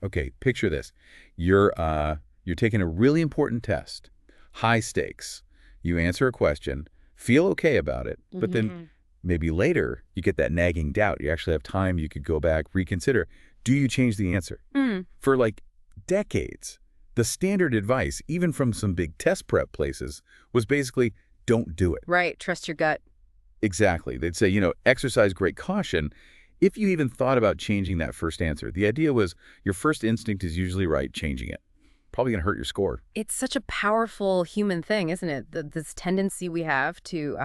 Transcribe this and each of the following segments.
Okay, picture this. You're taking a really important test, high stakes. You answer a question, feel okay about it, but then Hmm. maybe later you get that nagging doubt. You actually have time, you could go back, reconsider. Do you change the answer? Mm, For like decades, the standard advice, even from some big test prep places, was basically don't do it. right. Trust your gut. Exactly. They'd say, exercise great caution if you even thought about changing that first answer. The idea was your first instinct is usually right, changing it. Probably going to hurt your score. It's such a powerful human thing, isn't it? This tendency we have to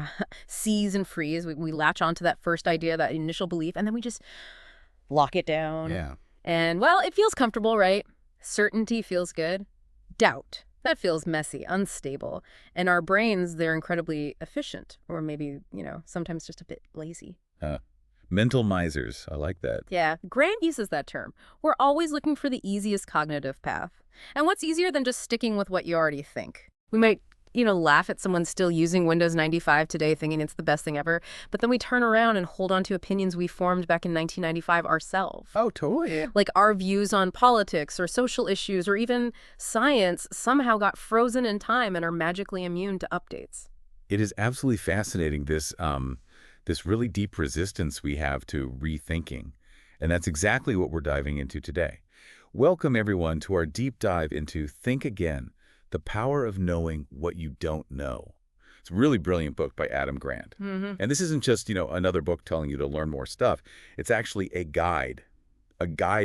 seize and freeze. We latch onto that first idea, that initial belief, and then we just lock it down. Yeah. And, well, it feels comfortable, right? Certainty feels good. Doubt, that feels messy, unstable. And our brains, they're incredibly efficient, or maybe, sometimes just a bit lazy. Uh, Mental misers. I like that. Yeah, Grant uses that term. We're always looking for the easiest cognitive path. And what's easier than just sticking with what you already think? We might, laugh at someone still using Windows 95 today thinking it's the best thing ever, but then we turn around and hold on to opinions we formed back in 1995 ourselves. Oh, totally. Yeah. Like our views on politics or social issues or even science somehow got frozen in time and are magically immune to updates. It is absolutely fascinating, this really deep resistance we have to rethinking. And that's exactly what we're diving into today. Welcome, everyone, to our deep dive into Think Again, The Power of Knowing What You Don't Know. It's a really brilliant book by Adam Grant. Hmm. And this isn't just, another book telling you to learn more stuff. It's actually a guide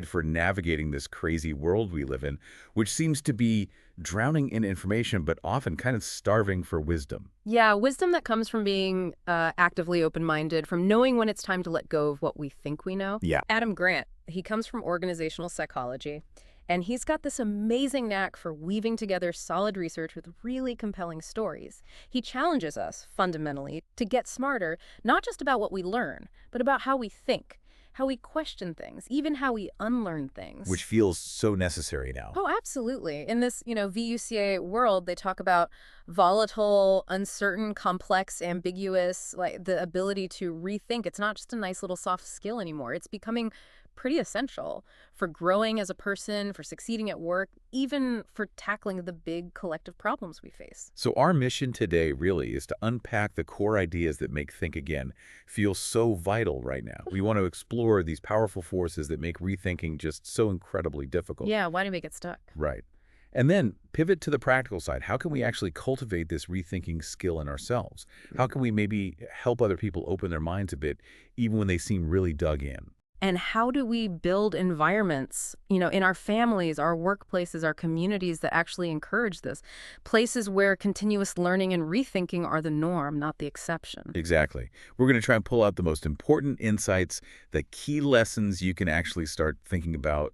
for navigating this crazy world we live in, which seems to be drowning in information, but often kind of starving for wisdom. Yeah, wisdom that comes from being actively open-minded, from knowing when it's time to let go of what we think we know. Yeah. Adam Grant, he comes from organizational psychology, and he's got this amazing knack for weaving together solid research with really compelling stories. He challenges us, fundamentally, to get smarter, not just about what we learn, but about how we think, how we question things, even how we unlearn Which things. feels so necessary now. Oh, absolutely. In this, VUCA world, they talk about volatile, uncertain, complex, ambiguous, like the ability to rethink. It's not just a nice little soft skill anymore. It's becoming pretty essential for growing as a person, for succeeding at work, even for tackling the big collective problems we face. So our mission today really is to unpack the core ideas that make Think Again feel so vital right now. We want to explore these powerful forces that make rethinking just so incredibly difficult. Yeah, why do we get stuck? Right. And then pivot to the practical side. How can we actually cultivate this rethinking skill in ourselves? How can we maybe help other people open their minds a bit, even when they seem really dug in? And how do we build environments, in our families, our workplaces, our communities that actually encourage this? Places where continuous learning and rethinking are the norm, not the exception. Exactly. We're going to try and pull out the most important insights, the key lessons you can actually start thinking about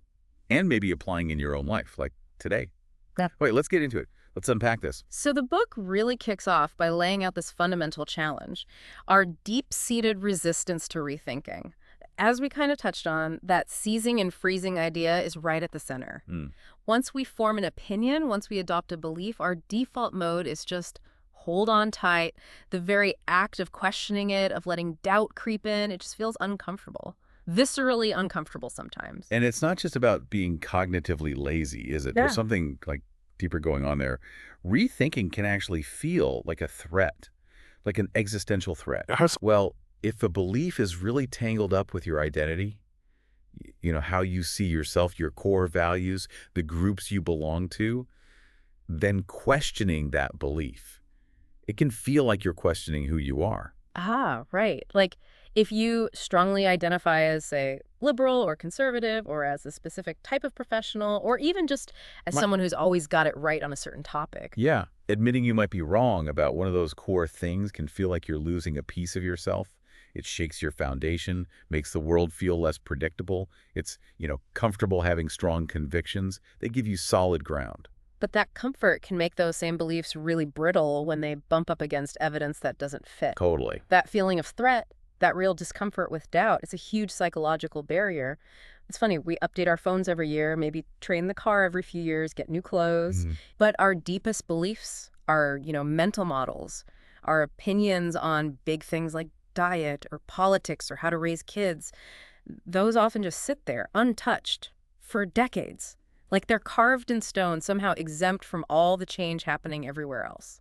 and maybe applying in your own life, like today. Yeah. Wait, let's get into it. Let's unpack this. So the book really kicks off by laying out this fundamental challenge, our deep-seated resistance to rethinking. As we kind of touched on, that seizing and freezing idea is right at the center. Mm. Once we form an opinion, once we adopt a belief, our default mode is just hold on tight. The very act of questioning it, of letting doubt creep in, it just feels uncomfortable. Viscerally uncomfortable sometimes. And it's not just about being cognitively lazy, is it? There's Yeah. something like deeper going on there. Rethinking can actually feel like a threat, like an existential threat. Well, if a belief is really tangled up with your identity, how you see yourself, your core values, the groups you belong to, then questioning that belief, it can feel like you're questioning who you are. Ah, right. Like if you strongly identify as, say, liberal or conservative or as a specific type of professional or even just as Right. someone who's always got it right on a certain topic. Yeah. Admitting you might be wrong about one of those core things can feel like you're losing a piece of yourself. It shakes your foundation, makes the world feel less predictable. It's, comfortable having strong convictions. They give you solid ground. But that comfort can make those same beliefs really brittle when they bump up against evidence that doesn't fit. Totally. That feeling of threat, that real discomfort with doubt, it's a huge psychological barrier. It's funny, we update our phones every year, maybe train the car every few years, get new clothes. Mhm. But our deepest beliefs, our, mental models, our opinions on big things like diet or politics or how to raise kids, those often just sit there untouched for decades. Like they're carved in stone, somehow exempt from all the change happening everywhere else.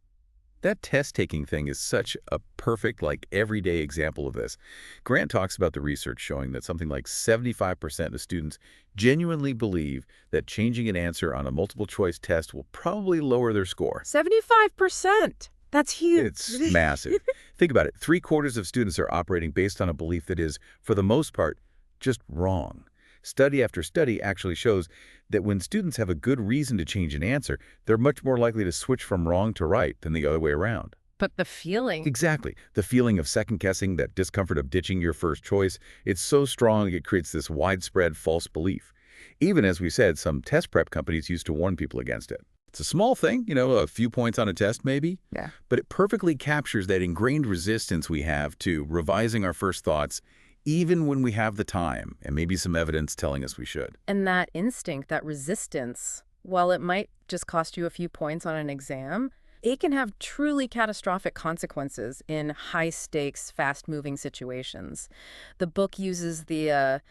That test-taking thing is such a perfect, like, everyday example of this. Grant talks about the research showing that something like 75% of students genuinely believe that changing an answer on a multiple-choice test will probably lower their score. 75%! That's huge. It's massive. Think about it. Three-quarters of students are operating based on a belief that is, for the most part, just wrong. Study after study actually shows that when students have a good reason to change an answer, they're much more likely to switch from wrong to right than the other way around. But the feeling. Exactly. The feeling of second-guessing, that discomfort of ditching your first choice, it's so strong it creates this widespread false belief. Even, as we said, some test prep companies used to warn people against it. It's a small thing, a few points on a test maybe, Yeah. but it perfectly captures that ingrained resistance we have to revising our first thoughts even when we have the time and maybe some evidence telling us we should. And that instinct, that resistance, while it might just cost you a few points on an exam, it can have truly catastrophic consequences in high-stakes, fast-moving situations. The book uses the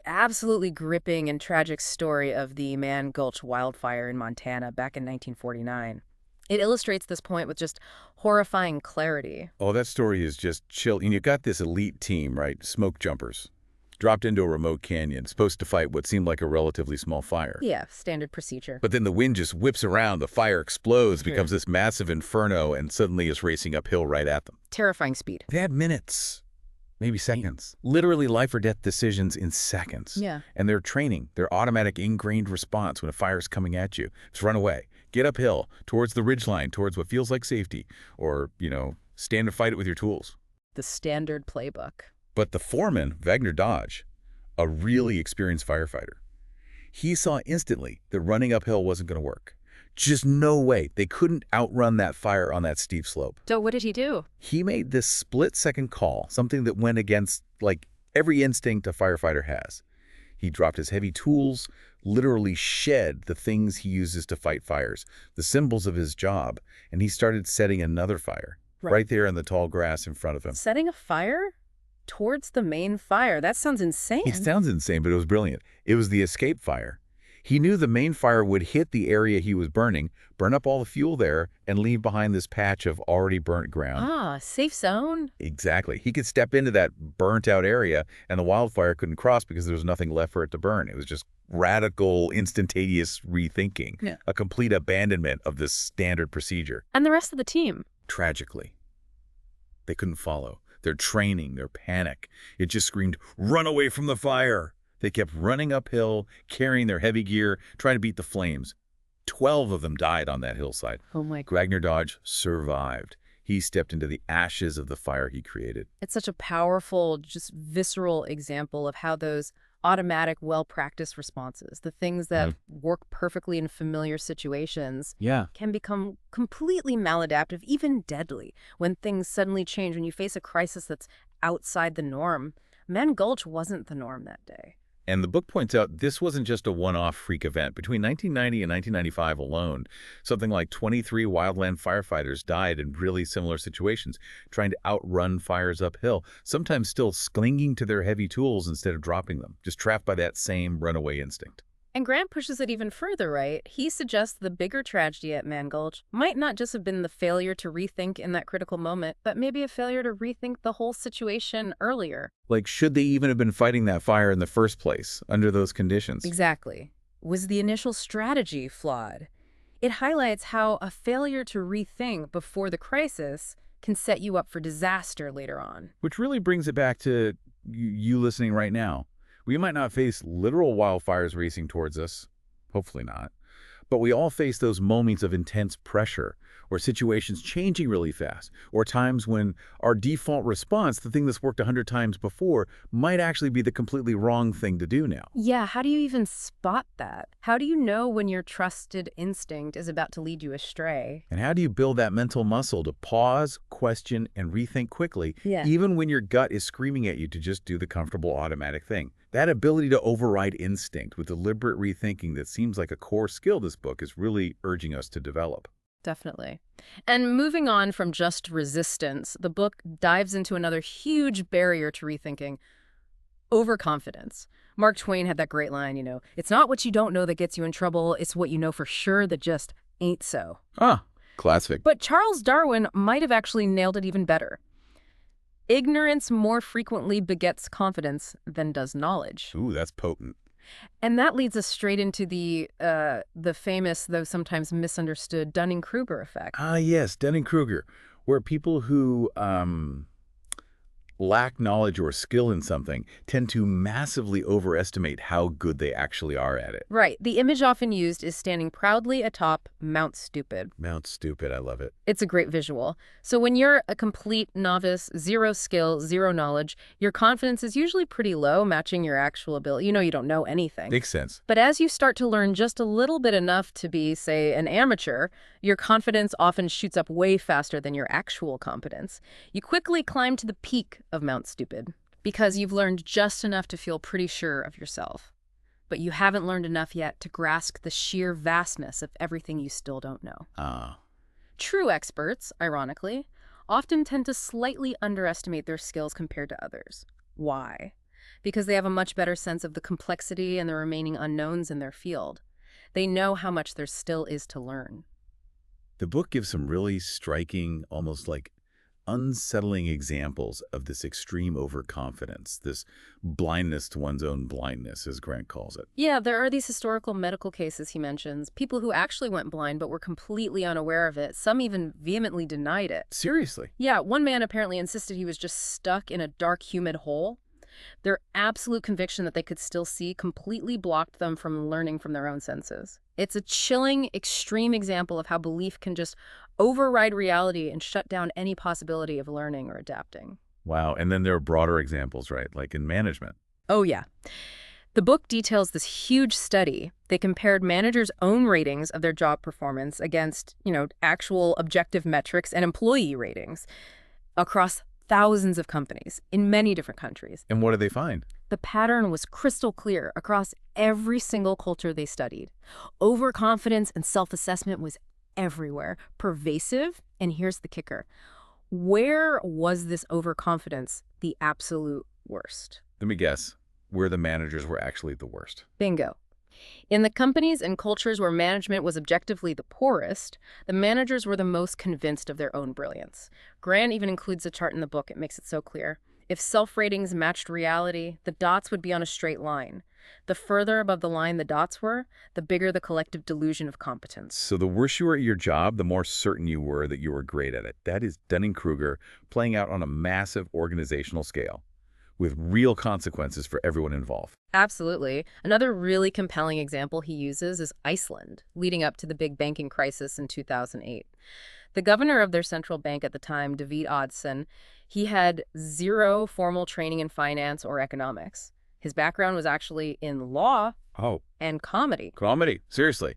absolutely gripping and tragic story of the Man Gulch wildfire in Montana back in 1949. It illustrates this point with just horrifying clarity. Oh, that story is just chill. And you got this elite team, right? Smoke jumpers. Dropped into a remote canyon, supposed to fight what seemed like a relatively small fire. Yeah, standard procedure. But then the wind just whips around, the fire explodes, becomes this massive inferno, and suddenly is racing uphill right at them. Terrifying speed. They had minutes, maybe seconds. Literally life or death decisions in seconds. Yeah. And their training, their automatic ingrained response when a fire is coming at you, is run away. Get uphill, towards the ridgeline, towards what feels like safety, or, stand and fight it with your tools. The standard playbook. But the foreman, Wagner Dodge, a really experienced firefighter, he saw instantly that running uphill wasn't going to work. Just no way. They couldn't outrun that fire on that steep slope. So what did he do? He made this split-second call, something that went against, like, every instinct a firefighter has. He dropped his heavy tools, literally shed the things he uses to fight fires, the symbols of his job, and he started setting another fire right there in the tall grass in front of him. Setting a fire? Towards the main fire? That sounds insane. It sounds insane, but it was brilliant. It was the escape fire. He knew the main fire would hit the area he was burning, burn up all the fuel there, and leave behind this patch of already burnt ground. Ah, safe zone? Exactly. He could step into that burnt-out area, and the wildfire couldn't cross because there was nothing left for it to burn. It was just radical, instantaneous rethinking, a complete abandonment of this standard procedure. And the rest of the team? Tragically, they couldn't follow. Their training, their panic, it just screamed, "Run away from the fire!" They kept running uphill, carrying their heavy gear, trying to beat the flames. 12 of them died on that hillside. Oh my God. Wagner Dodge survived. He stepped into the ashes of the fire he created. It's such a powerful, just visceral example of how those automatic, well-practiced responses, the things that work perfectly in familiar situations, can become completely maladaptive, even deadly, when things suddenly change, when you face a crisis that's outside the norm. Man Gulch wasn't the norm that day. And the book points out this wasn't just a one-off freak event. Between 1990 and 1995 alone, something like 23 wildland firefighters died in really similar situations, trying to outrun fires uphill, sometimes still clinging to their heavy tools instead of dropping them, just trapped by that same runaway instinct. And Grant pushes it even further, right? He suggests the bigger tragedy at Man Gulch might not just have been the failure to rethink in that critical moment, but maybe a failure to rethink the whole situation earlier. Like, should they even have been fighting that fire in the first place, under those conditions? Exactly. Was the initial strategy flawed? It highlights how a failure to rethink before the crisis can set you up for disaster later on. Which really brings it back to you listening right now. We might not face literal wildfires racing towards us, hopefully not, but we all face those moments of intense pressure or situations changing really fast, or times when our default response, the thing that's worked 100 times before, might actually be the completely wrong thing to do now. Yeah, how do you even spot that? How do you know when your trusted instinct is about to lead you astray? And how do you build that mental muscle to pause, question, and rethink quickly, even when your gut is screaming at you to just do the comfortable automatic thing? That ability to override instinct with deliberate rethinking that seems like a core skill this book is really urging us to develop. Definitely. And moving on from just resistance, the book dives into another huge barrier to rethinking: overconfidence. Mark Twain had that great line, it's not what you don't know that gets you in trouble, it's what you know for sure that just ain't so. Ah, classic. But Charles Darwin might have actually nailed it even better. Ignorance more frequently begets confidence than does knowledge. Ooh, that's potent. And that leads us straight into the famous, though sometimes misunderstood, Dunning-Kruger effect. Ah, yes, Dunning-Kruger, where people who lack knowledge or skill in something tend to massively overestimate how good they actually are at it. Right. The image often used is standing proudly atop Mount Stupid. Mount Stupid, I love it. It's a great visual. So when you're a complete novice, zero skill, zero knowledge, your confidence is usually pretty low, matching your actual ability. You don't know anything. Makes sense. But as you start to learn just a little bit enough to be, say, an amateur, your confidence often shoots up way faster than your actual competence. You quickly climb to the peak of Mount Stupid because you've learned just enough to feel pretty sure of yourself. But you haven't learned enough yet to grasp the sheer vastness of everything you still don't know. True experts, ironically, often tend to slightly underestimate their skills compared to others. Why? Because they have a much better sense of the complexity and the remaining unknowns in their field. They know how much there still is to learn. The book gives some really striking, almost like unsettling examples of this extreme overconfidence, this blindness to one's own blindness, as Grant calls it. Yeah, there are these historical medical cases he mentions, people who actually went blind but were completely unaware of it. Some even vehemently denied it. Seriously? Yeah, one man apparently insisted he was just stuck in a dark, humid hole. Their absolute conviction that they could still see completely blocked them from learning from their own senses. It's a chilling, extreme example of how belief can just override reality and shut down any possibility of learning or adapting. Wow. And then there are broader examples, right? Like in management. Oh, yeah. The book details this huge study. They compared managers' own ratings of their job performance against, actual objective metrics and employee ratings across thousands of companies in many different countries. And what did they find? The pattern was crystal clear across every single culture they studied. Overconfidence and self-assessment was everywhere, pervasive, and here's the kicker. Where was this overconfidence the absolute worst? Let me guess. Where the managers were actually the worst. Bingo. In the companies and cultures where management was objectively the poorest, the managers were the most convinced of their own brilliance. Grant even includes a chart in the book. It makes it so clear. If self-ratings matched reality, the dots would be on a straight line. The further above the line the dots were, the bigger the collective delusion of competence. So the worse you were at your job, the more certain you were that you were great at it. That is Dunning-Kruger playing out on a massive organizational scale, with real consequences for everyone involved. Absolutely. Another really compelling example he uses is Iceland, leading up to the big banking crisis in 2008. The governor of their central bank at the time, David Oddsson, he had zero formal training in finance or economics. His background was actually in law and comedy. Comedy, seriously.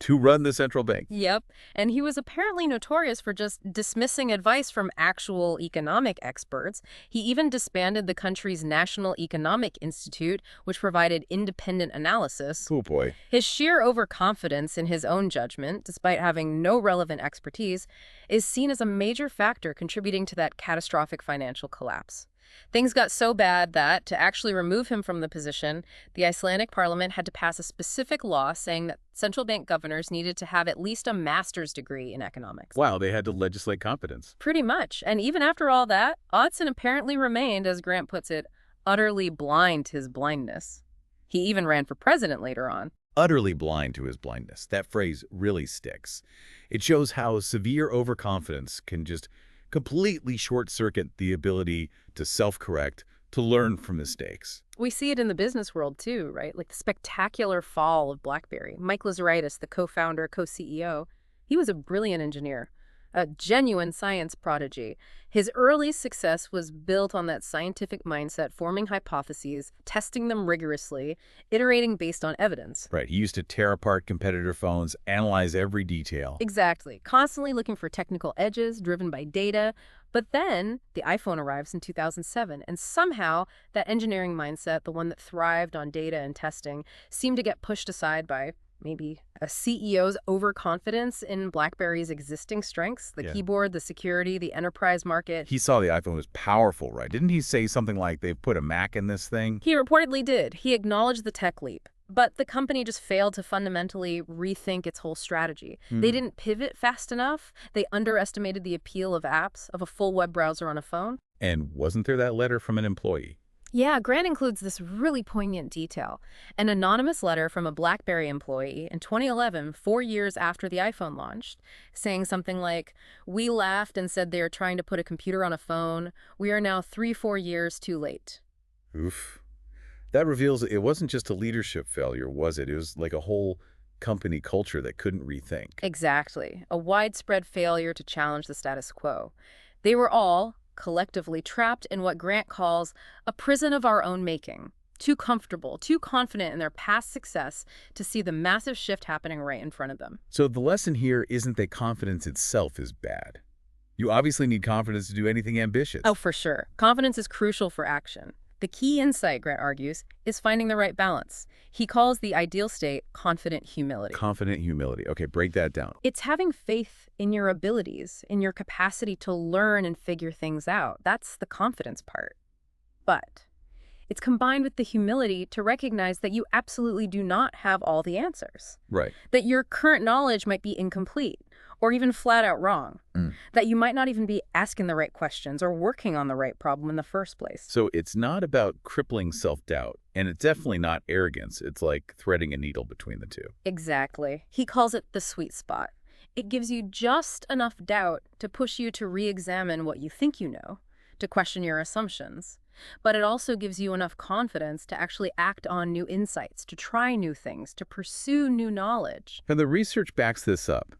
To run the central bank. Yep. And he was apparently notorious for just dismissing advice from actual economic experts. He even disbanded the country's National Economic Institute, which provided independent analysis. Oh, boy. His sheer overconfidence in his own judgment, despite having no relevant expertise, is seen as a major factor contributing to that catastrophic financial collapse. Things got so bad that, to actually remove him from the position, the Icelandic parliament had to pass a specific law saying that central bank governors needed to have at least a master's degree in economics. Wow, they had to legislate competence. Pretty much. And even after all that, Oddsson apparently remained, as Grant puts it, utterly blind to his blindness. He even ran for president later on. Utterly blind to his blindness. That phrase really sticks. It shows how severe overconfidence can just completely short-circuit the ability to self-correct, to learn from mistakes. We see it in the business world too, right? Like the spectacular fall of BlackBerry. Mike Lazaridis, the co-founder, co-CEO, he was a brilliant engineer, a genuine science prodigy. His early success was built on that scientific mindset, forming hypotheses, testing them rigorously, iterating based on evidence. Right. He used to tear apart competitor phones, analyze every detail. Exactly. Constantly looking for technical edges, driven by data. But then the iPhone arrives in 2007, and somehow that engineering mindset, the one that thrived on data and testing, seemed to get pushed aside by maybe a CEO's overconfidence in BlackBerry's existing strengths, the keyboard, the security, the enterprise market. He saw the iPhone was powerful, right? Didn't he say something like they've put a Mac in this thing? He reportedly did. He acknowledged the tech leap. But the company just failed to fundamentally rethink its whole strategy. They didn't pivot fast enough. They underestimated the appeal of apps, of a full web browser on a phone. And wasn't there that letter from an employee? Yeah, Grant includes this really poignant detail. An anonymous letter from a BlackBerry employee in 2011, 4 years after the iPhone launched, saying something like, "We laughed and said they are trying to put a computer on a phone. We are now 3-4 years too late." Oof. That reveals it wasn't just a leadership failure, was it? It was like a whole company culture that couldn't rethink. Exactly. A widespread failure to challenge the status quo. They were all, collectively, trapped in what Grant calls a prison of our own making. Too comfortable, too confident in their past success to see the massive shift happening right in front of them. So the lesson here isn't that confidence itself is bad. You obviously need confidence to do anything ambitious. Oh, for sure. Confidence is crucial for action. The key insight, Grant argues, is finding the right balance. He calls the ideal state confident humility. Confident humility. Okay, break that down. It's having faith in your abilities, in your capacity to learn and figure things out. That's the confidence part. But it's combined with the humility to recognize that you absolutely do not have all the answers. Right. That your current knowledge might be incomplete or even flat out wrong. That you might not even be asking the right questions or working on the right problem in the first place. So it's not about crippling self-doubt, and it's definitely not arrogance. It's like threading a needle between the two. Exactly. He calls it the sweet spot. It gives you just enough doubt to push you to re-examine what you think you know, to question your assumptions. But it also gives you enough confidence to actually act on new insights, to try new things, to pursue new knowledge. And the research backs this up,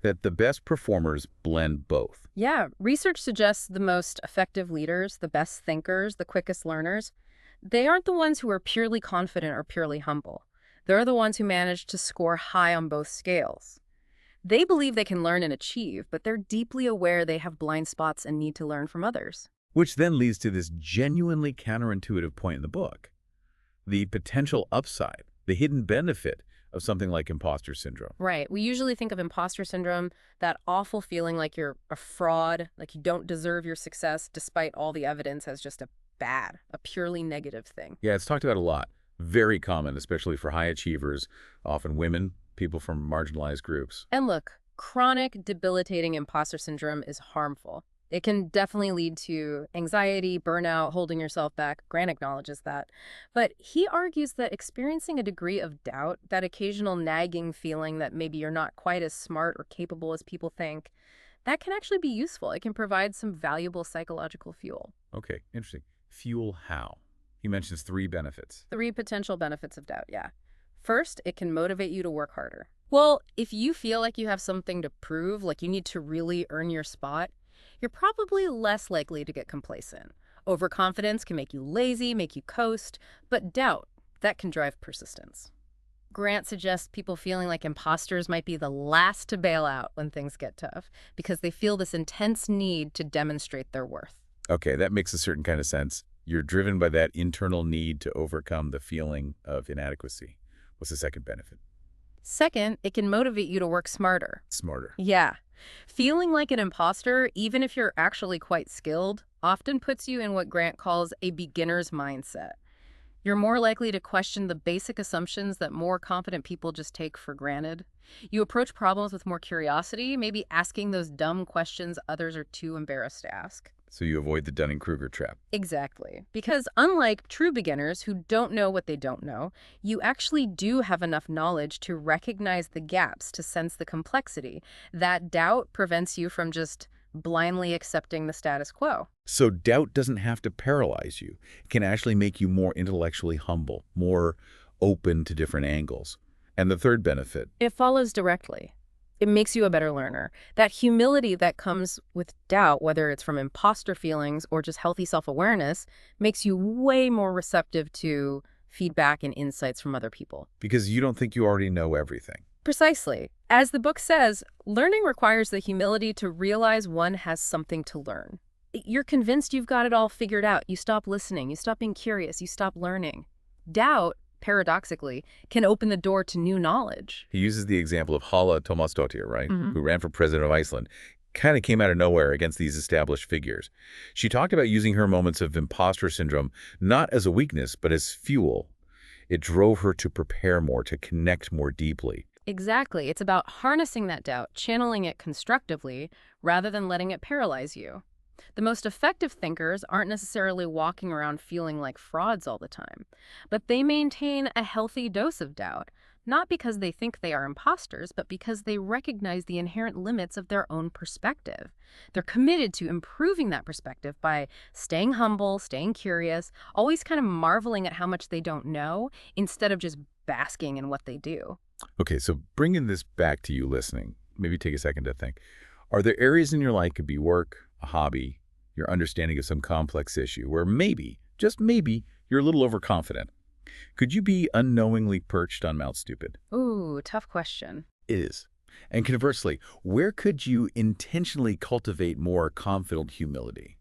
that the best performers blend both. Yeah, research suggests the most effective leaders, the best thinkers, the quickest learners, they aren't the ones who are purely confident or purely humble. They're the ones who manage to score high on both scales. They believe they can learn and achieve, but they're deeply aware they have blind spots and need to learn from others. Which then leads to this genuinely counterintuitive point in the book. The potential upside, the hidden benefit of something like imposter syndrome. Right. We usually think of imposter syndrome, that awful feeling like you're a fraud, like you don't deserve your success despite all the evidence, as just a purely negative thing. Yeah, it's talked about a lot. Very common, especially for high achievers, often women, people from marginalized groups. And look, chronic, debilitating imposter syndrome is harmful. It can definitely lead to anxiety, burnout, holding yourself back. Grant acknowledges that. But he argues that experiencing a degree of doubt, that occasional nagging feeling that maybe you're not quite as smart or capable as people think, that can actually be useful. It can provide some valuable psychological fuel. Okay, interesting. Fuel how? He mentions 3 benefits. 3 potential benefits of doubt, yeah. First, it can motivate you to work harder. Well, if you feel like you have something to prove, like you need to really earn your spot, you're probably less likely to get complacent. Overconfidence can make you lazy, make you coast, but doubt, that can drive persistence. Grant suggests people feeling like imposters might be the last to bail out when things get tough because they feel this intense need to demonstrate their worth. Okay, that makes a certain kind of sense. You're driven by that internal need to overcome the feeling of inadequacy. What's the second benefit? Second, it can motivate you to work smarter. Smarter. Yeah. Feeling like an imposter, even if you're actually quite skilled, often puts you in what Grant calls a beginner's mindset. You're more likely to question the basic assumptions that more confident people just take for granted. You approach problems with more curiosity, maybe asking those dumb questions others are too embarrassed to ask. So you avoid the Dunning-Kruger trap. Exactly. Because unlike true beginners who don't know what they don't know, you actually do have enough knowledge to recognize the gaps, to sense the complexity. That doubt prevents you from just blindly accepting the status quo. So doubt doesn't have to paralyze you. It can actually make you more intellectually humble, more open to different angles. And the third benefit? It follows directly. It makes you a better learner. That humility that comes with doubt, whether it's from imposter feelings or just healthy self-awareness, makes you way more receptive to feedback and insights from other people. Because you don't think you already know everything. Precisely. As the book says, learning requires the humility to realize one has something to learn. You're convinced you've got it all figured out. You stop listening. You stop being curious. You stop learning. Doubt paradoxically, can open the door to new knowledge. He uses the example of Hala Tomasdottir, right, Hmm. who ran for president of Iceland. Kind of came out of nowhere against these established figures. She talked about using her moments of imposter syndrome not as a weakness, but as fuel. It drove her to prepare more, to connect more deeply. Exactly. It's about harnessing that doubt, channeling it constructively, rather than letting it paralyze you. The most effective thinkers aren't necessarily walking around feeling like frauds all the time, but they maintain a healthy dose of doubt, not because they think they are imposters, but because they recognize the inherent limits of their own perspective. They're committed to improving that perspective by staying humble, staying curious, always kind of marveling at how much they don't know instead of just basking in what they do. Okay, so bringing this back to you listening, maybe take a second to think. Are there areas in your life, could be work, a hobby, your understanding of some complex issue, where maybe, just maybe, you're a little overconfident? Could you be unknowingly perched on Mount Stupid? Ooh, tough question. It is. And conversely, where could you intentionally cultivate more confident humility?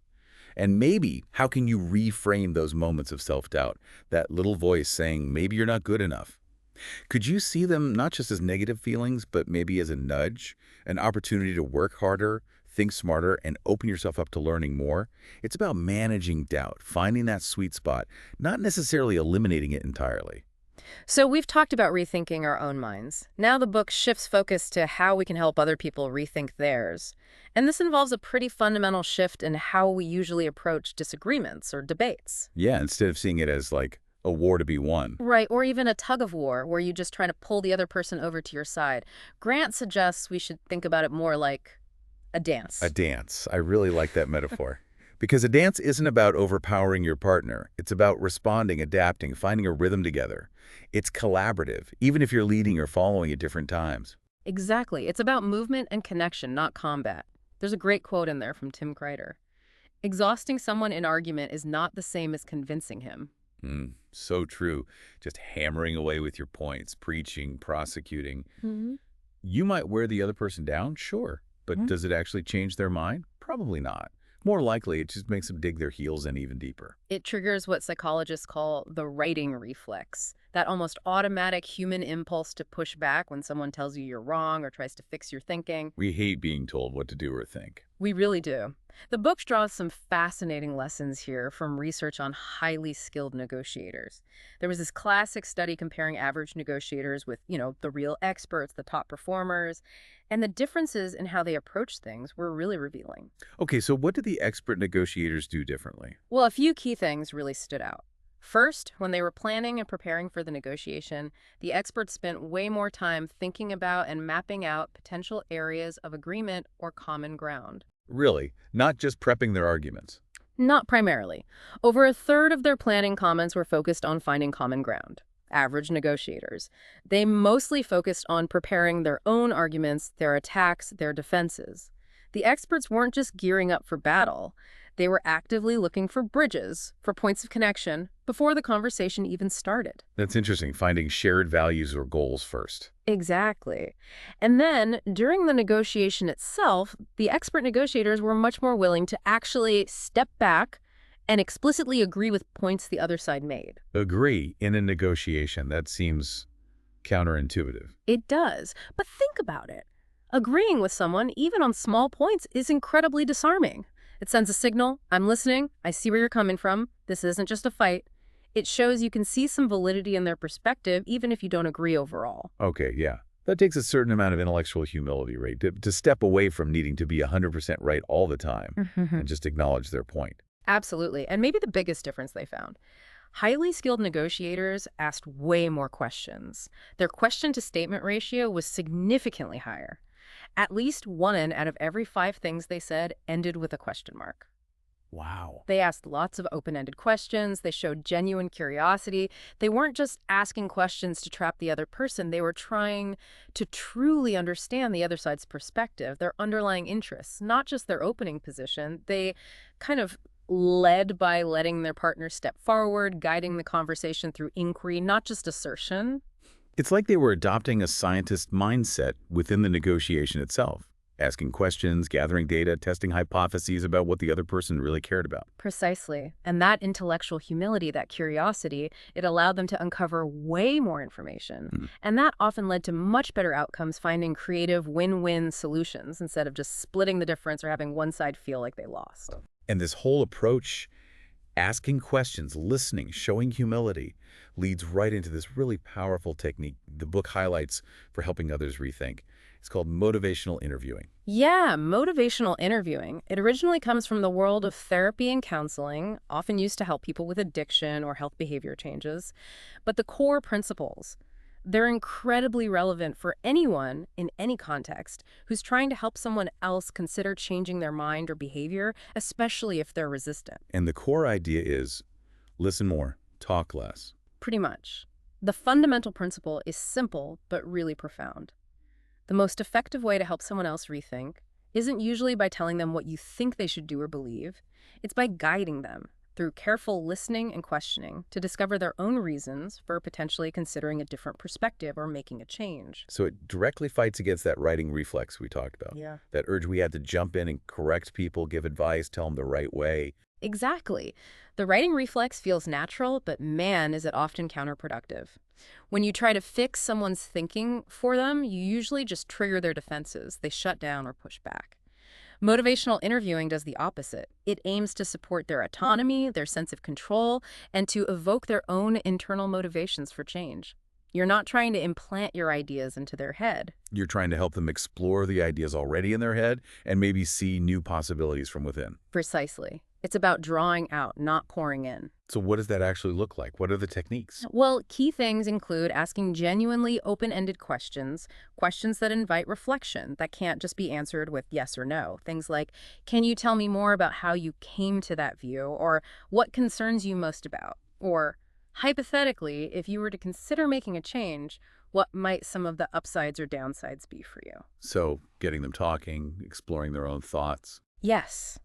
And maybe, how can you reframe those moments of self-doubt, that little voice saying maybe you're not good enough? Could you see them not just as negative feelings, but maybe as a nudge, an opportunity to work harder, think smarter, and open yourself up to learning more? It's about managing doubt, finding that sweet spot, not necessarily eliminating it entirely. So we've talked about rethinking our own minds. Now the book shifts focus to how we can help other people rethink theirs. And this involves a pretty fundamental shift in how we usually approach disagreements or debates. Yeah, instead of seeing it as like a war to be won. Right, or even a tug of war where you just try to pull the other person over to your side. Grant suggests we should think about it more like a dance. A dance. I really like that metaphor. Because a dance isn't about overpowering your partner. It's about responding, adapting, finding a rhythm together. It's collaborative, even if you're leading or following at different times. Exactly. It's about movement and connection, not combat. There's a great quote in there from Tim Kreider. Exhausting someone in argument is not the same as convincing him. So true. Just hammering away with your points, preaching, prosecuting. Hmm. You might wear the other person down, sure. But does it actually change their mind? Probably not. More likely, it just makes them dig their heels in even deeper. It triggers what psychologists call the righting reflex, that almost automatic human impulse to push back when someone tells you you're wrong or tries to fix your thinking. We hate being told what to do or think. We really do. The book draws some fascinating lessons here from research on highly skilled negotiators. There was this classic study comparing average negotiators with, the real experts, the top performers, and the differences in how they approach things were really revealing. Okay, so what did the expert negotiators do differently? Well, a few key things really stood out. First, when they were planning and preparing for the negotiation, the experts spent way more time thinking about and mapping out potential areas of agreement or common ground. Really, not just prepping their arguments. Not primarily. Over a third of their planning comments were focused on finding common ground. Average negotiators. They mostly focused on preparing their own arguments, their attacks, their defenses. The experts weren't just gearing up for battle. They were actively looking for bridges, for points of connection, before the conversation even started. That's interesting, finding shared values or goals first. Exactly. And then, during the negotiation itself, the expert negotiators were much more willing to actually step back and explicitly agree with points the other side made. Agree in a negotiation. That seems counterintuitive. It does. But think about it. Agreeing with someone, even on small points, is incredibly disarming. It sends a signal, I'm listening, I see where you're coming from, this isn't just a fight. It shows you can see some validity in their perspective, even if you don't agree overall. Okay, yeah. That takes a certain amount of intellectual humility, right? To step away from needing to be 100% right all the time and just acknowledge their point. Absolutely. And maybe the biggest difference they found. Highly skilled negotiators asked way more questions. Their question-to-statement ratio was significantly higher. At least one out of every 5 things they said ended with a question mark. Wow. They asked lots of open-ended questions. They showed genuine curiosity. They weren't just asking questions to trap the other person. They were trying to truly understand the other side's perspective, their underlying interests, not just their opening position. They kind of led by letting their partner step forward, guiding the conversation through inquiry, not just assertion. It's like they were adopting a scientist mindset within the negotiation itself. Asking questions, gathering data, testing hypotheses about what the other person really cared about. Precisely. And that intellectual humility, that curiosity, it allowed them to uncover way more information. Hmm. And that often led to much better outcomes, finding creative win-win solutions instead of just splitting the difference or having one side feel like they lost. And this whole approach, asking questions, listening, showing humility, leads right into this really powerful technique the book highlights for helping others rethink. It's called motivational interviewing. Yeah, motivational interviewing. It originally comes from the world of therapy and counseling, often used to help people with addiction or health behavior changes. But the core principles, they're incredibly relevant for anyone in any context who's trying to help someone else consider changing their mind or behavior, especially if they're resistant. And the core idea is listen more, talk less. Pretty much. The fundamental principle is simple but really profound. The most effective way to help someone else rethink isn't usually by telling them what you think they should do or believe. It's by guiding them through careful listening and questioning to discover their own reasons for potentially considering a different perspective or making a change. So it directly fights against that writing reflex we talked about. Yeah. That urge we had to jump in and correct people, give advice, tell them the right way. Exactly. The writing reflex feels natural, but man, is it often counterproductive. When you try to fix someone's thinking for them, you usually just trigger their defenses. They shut down or push back. Motivational interviewing does the opposite. It aims to support their autonomy, their sense of control, and to evoke their own internal motivations for change. You're not trying to implant your ideas into their head. You're trying to help them explore the ideas already in their head and maybe see new possibilities from within. Precisely. It's about drawing out, not pouring in. So what does that actually look like? What are the techniques? Well, key things include asking genuinely open-ended questions, questions that invite reflection, that can't just be answered with yes or no. Things like, can you tell me more about how you came to that view? Or what concerns you most about? Or, hypothetically, if you were to consider making a change, what might some of the upsides or downsides be for you? So getting them talking, exploring their own thoughts. Yes.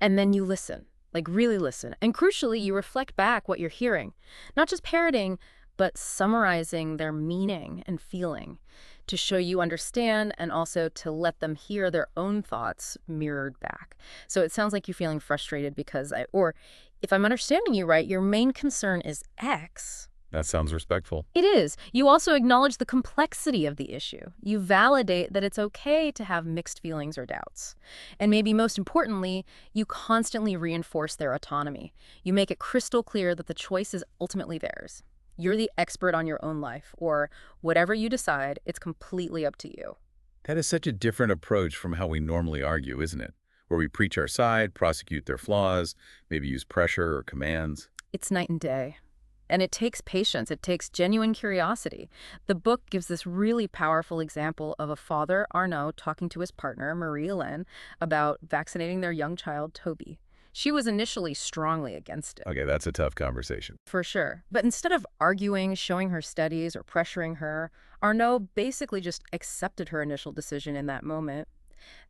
And then you listen, like really listen. And crucially, you reflect back what you're hearing. Not just parroting, but summarizing their meaning and feeling to show you understand and also to let them hear their own thoughts mirrored back. So it sounds like you're feeling frustrated because or if I'm understanding you right, your main concern is X. That sounds respectful. It is. You also acknowledge the complexity of the issue. You validate that it's okay to have mixed feelings or doubts. And maybe most importantly, you constantly reinforce their autonomy. You make it crystal clear that the choice is ultimately theirs. You're the expert on your own life, or whatever you decide, it's completely up to you. That is such a different approach from how we normally argue, isn't it? Where we preach our side, prosecute their flaws, maybe use pressure or commands. It's night and day. And it takes patience. It takes genuine curiosity. The book gives this really powerful example of a father, Arnaud, talking to his partner, Marie-Hélène, about vaccinating their young child, Toby. She was initially strongly against it. Okay, that's a tough conversation. For sure. But instead of arguing, showing her studies, or pressuring her, Arnaud basically just accepted her initial decision in that moment.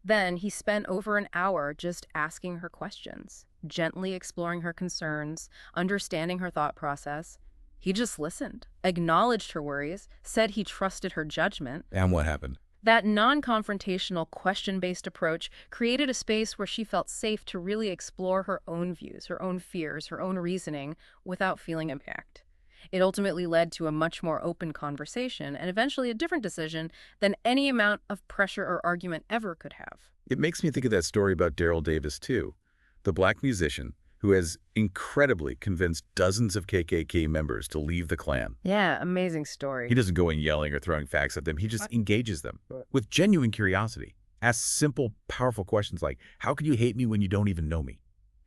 Then he spent over an hour just asking her questions, gently exploring her concerns, understanding her thought process. He just listened, acknowledged her worries, said he trusted her judgment. And what happened? That non-confrontational, question-based approach created a space where she felt safe to really explore her own views, her own fears, her own reasoning without feeling attacked. It ultimately led to a much more open conversation and eventually a different decision than any amount of pressure or argument ever could have. It makes me think of that story about Daryl Davis, too, the black musician who has incredibly convinced dozens of KKK members to leave the Klan. Yeah, amazing story. He doesn't go in yelling or throwing facts at them. He just engages them with genuine curiosity. Asks simple, powerful questions like, how could you hate me when you don't even know me?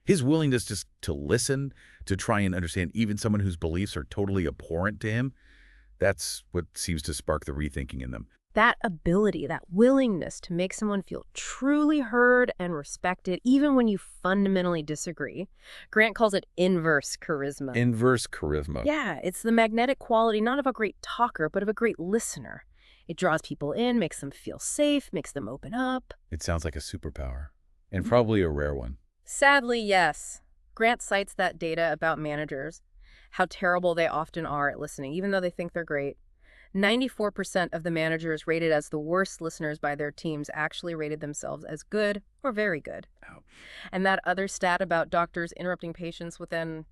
His willingness just to listen, to try and understand even someone whose beliefs are totally abhorrent to him, that's what seems to spark the rethinking in them. That ability, that willingness to make someone feel truly heard and respected, even when you fundamentally disagree. Grant calls it inverse charisma. Inverse charisma. Yeah, it's the magnetic quality not of a great talker, but of a great listener. It draws people in, makes them feel safe, makes them open up. It sounds like a superpower, and probably a rare one. Sadly, yes. Grant cites that data about managers, how terrible they often are at listening, even though they think they're great. 94% of the managers rated as the worst listeners by their teams actually rated themselves as good or very good. Ouch. And that other stat about doctors interrupting patients within,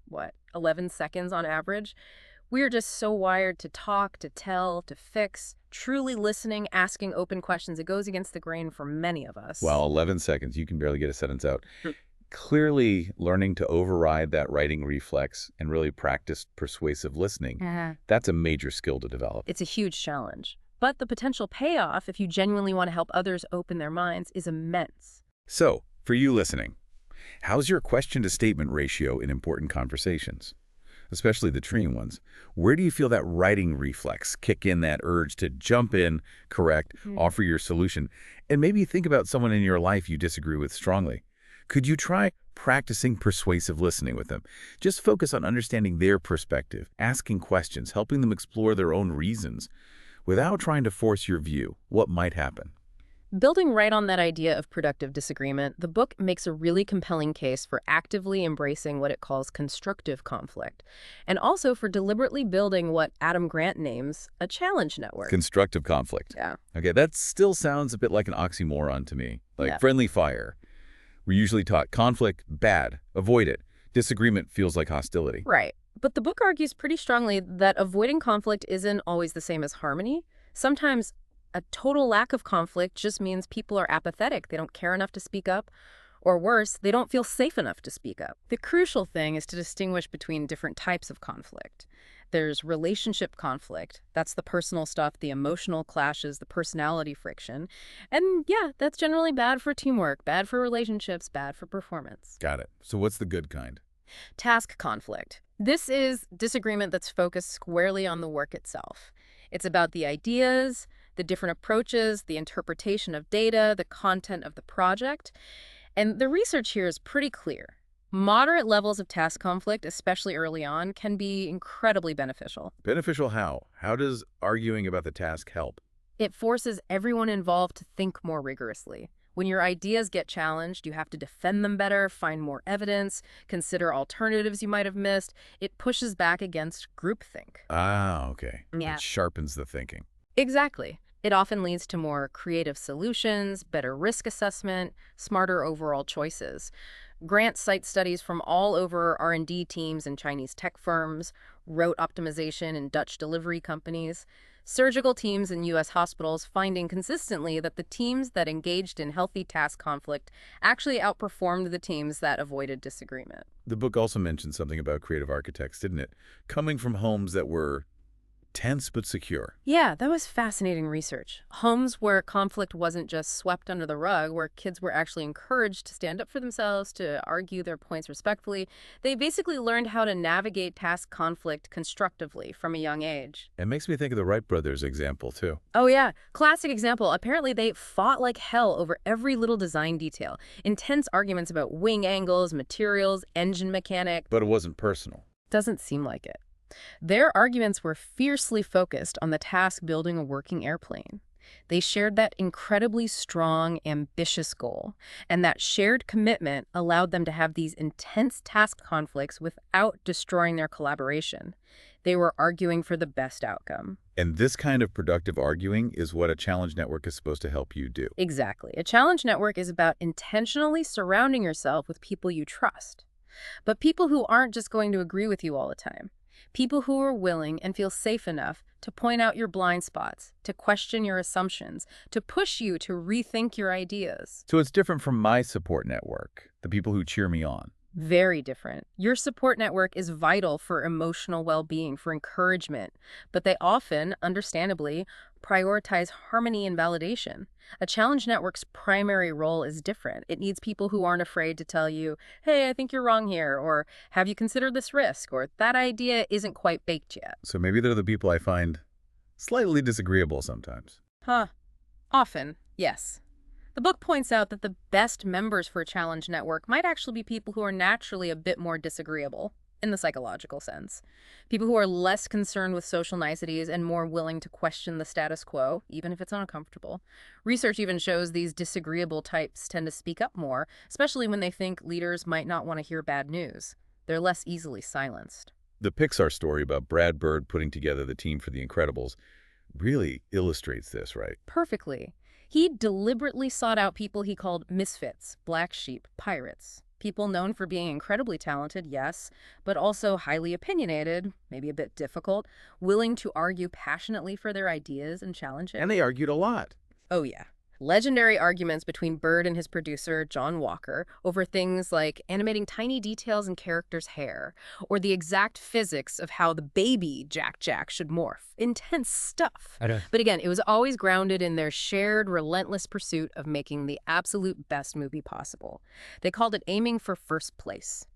11 seconds on average? We're just so wired to talk, to tell, to fix. Truly listening, asking open questions, it goes against the grain for many of us. Wow, 11 seconds. You can barely get a sentence out. Clearly, learning to override that writing reflex and really practice persuasive listening, that's a major skill to develop. It's a huge challenge. But the potential payoff, if you genuinely want to help others open their minds, is immense. So, for you listening, how's your question-to-statement ratio in important conversations? Especially the tricky ones. Where do you feel that writing reflex kick in, that urge to jump in, correct, offer your solution, and maybe think about someone in your life you disagree with strongly? Could you try practicing persuasive listening with them? Just focus on understanding their perspective, asking questions, helping them explore their own reasons, without trying to force your view. What might happen? Building right on that idea of productive disagreement, the book makes a really compelling case for actively embracing what it calls constructive conflict, and also for deliberately building what Adam Grant names a challenge network. Constructive conflict. Yeah. Okay, that still sounds a bit like an oxymoron to me, like Yeah. friendly fire. We're usually taught conflict, bad, avoid it. Disagreement feels like hostility. Right. But the book argues pretty strongly that avoiding conflict isn't always the same as harmony. Sometimes a total lack of conflict just means people are apathetic. They don't care enough to speak up. Or worse, they don't feel safe enough to speak up. The crucial thing is to distinguish between different types of conflict. There's relationship conflict. That's the personal stuff, the emotional clashes, the personality friction. And yeah, that's generally bad for teamwork, bad for relationships, bad for performance. Got it. So what's the good kind? Task conflict. This is disagreement that's focused squarely on the work itself. It's about the ideas, the different approaches, the interpretation of data, the content of the project. And the research here is pretty clear. Moderate levels of task conflict, especially early on, can be incredibly beneficial. Beneficial how? How does arguing about the task help? It forces everyone involved to think more rigorously. When your ideas get challenged, you have to defend them better, find more evidence, consider alternatives you might have missed. It pushes back against groupthink. Ah, okay. Yeah. It sharpens the thinking. Exactly. It often leads to more creative solutions, better risk assessment, smarter overall choices. Grant cites studies from all over R&D teams in Chinese tech firms, rote optimization in Dutch delivery companies, surgical teams in U.S. hospitals, finding consistently that the teams that engaged in healthy task conflict actually outperformed the teams that avoided disagreement. The book also mentioned something about creative architects, didn't it? Coming from homes that were tense but secure. Yeah, that was fascinating research. Homes where conflict wasn't just swept under the rug, where kids were actually encouraged to stand up for themselves, to argue their points respectfully. They basically learned how to navigate task conflict constructively from a young age. It makes me think of the Wright brothers example, too. Oh yeah, classic example. Apparently they fought like hell over every little design detail. Intense arguments about wing angles, materials, engine mechanic. But it wasn't personal. Doesn't seem like it. Their arguments were fiercely focused on the task building a working airplane. They shared that incredibly strong, ambitious goal, and that shared commitment allowed them to have these intense task conflicts without destroying their collaboration. They were arguing for the best outcome. And this kind of productive arguing is what a challenge network is supposed to help you do. Exactly. A challenge network is about intentionally surrounding yourself with people you trust, but people who aren't just going to agree with you all the time. People who are willing and feel safe enough to point out your blind spots, to question your assumptions, to push you to rethink your ideas. So it's different from my support network, the people who cheer me on. Very different. Your support network is vital for emotional well-being, for encouragement, but they often, understandably, prioritize harmony and validation. A challenge network's primary role is different. It needs people who aren't afraid to tell you, hey, I think you're wrong here, or have you considered this risk, or that idea isn't quite baked yet. So maybe they're the people I find slightly disagreeable sometimes. Huh. Often, yes. The book points out that the best members for a challenge network might actually be people who are naturally a bit more disagreeable, in the psychological sense. People who are less concerned with social niceties and more willing to question the status quo, even if it's uncomfortable. Research even shows these disagreeable types tend to speak up more, especially when they think leaders might not want to hear bad news. They're less easily silenced. The Pixar story about Brad Bird putting together the team for The Incredibles really illustrates this, right? Perfectly. He deliberately sought out people he called misfits, black sheep, pirates. People known for being incredibly talented, yes, but also highly opinionated, maybe a bit difficult, willing to argue passionately for their ideas and challenge it. And they argued a lot. Oh, yeah. Legendary arguments between Bird and his producer, John Walker, over things like animating tiny details in characters' hair, or the exact physics of how the baby Jack should morph. Intense stuff. I know. But again, it was always grounded in their shared, relentless pursuit of making the absolute best movie possible. They called it aiming for first place.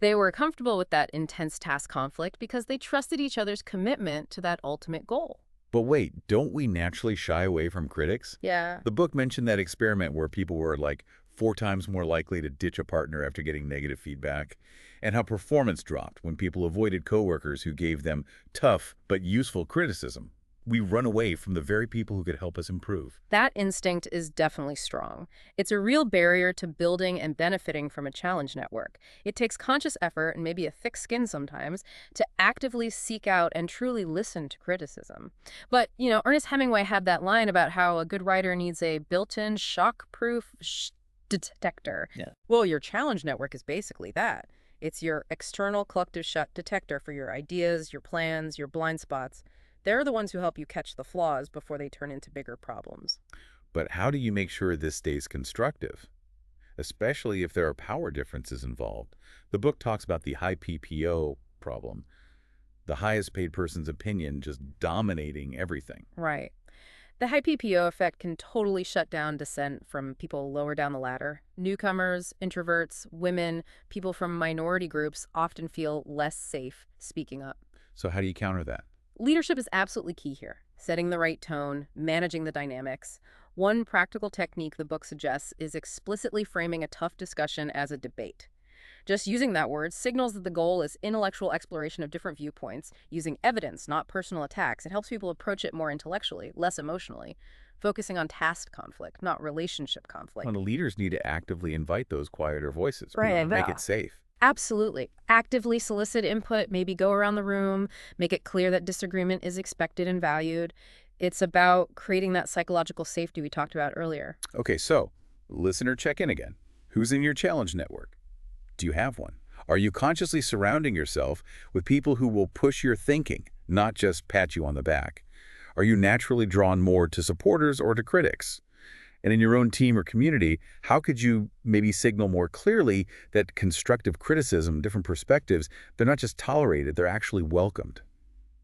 They were comfortable with that intense task conflict because they trusted each other's commitment to that ultimate goal. But wait, don't we naturally shy away from critics? Yeah. The book mentioned that experiment where people were like 4 times more likely to ditch a partner after getting negative feedback, and how performance dropped when people avoided coworkers who gave them tough but useful criticism. We run away from the very people who could help us improve. That instinct is definitely strong. It's a real barrier to building and benefiting from a challenge network. It takes conscious effort and maybe a thick skin sometimes to actively seek out and truly listen to criticism. But, Ernest Hemingway had that line about how a good writer needs a built-in shock-proof detector. Yeah. Well, your challenge network is basically that. It's your external collective shut detector for your ideas, your plans, your blind spots. They're the ones who help you catch the flaws before they turn into bigger problems. But how do you make sure this stays constructive? Especially if there are power differences involved. The book talks about the high PPO problem, the highest paid person's opinion just dominating everything. Right. The high PPO effect can totally shut down dissent from people lower down the ladder. Newcomers, introverts, women, people from minority groups often feel less safe speaking up. So how do you counter that? Leadership is absolutely key here. Setting the right tone, managing the dynamics. One practical technique the book suggests is explicitly framing a tough discussion as a debate. Just using that word signals that the goal is intellectual exploration of different viewpoints, using evidence, not personal attacks. It helps people approach it more intellectually, less emotionally, focusing on task conflict, not relationship conflict. Well, the leaders need to actively invite those quieter voices. Right. Make it safe. Absolutely. Actively solicit input, maybe go around the room, make it clear that disagreement is expected and valued. It's about creating that psychological safety we talked about earlier. Okay, so listener check-in again. Who's in your challenge network? Do you have one? Are you consciously surrounding yourself with people who will push your thinking, not just pat you on the back? Are you naturally drawn more to supporters or to critics? And in your own team or community, how could you maybe signal more clearly that constructive criticism, different perspectives, they're not just tolerated, they're actually welcomed?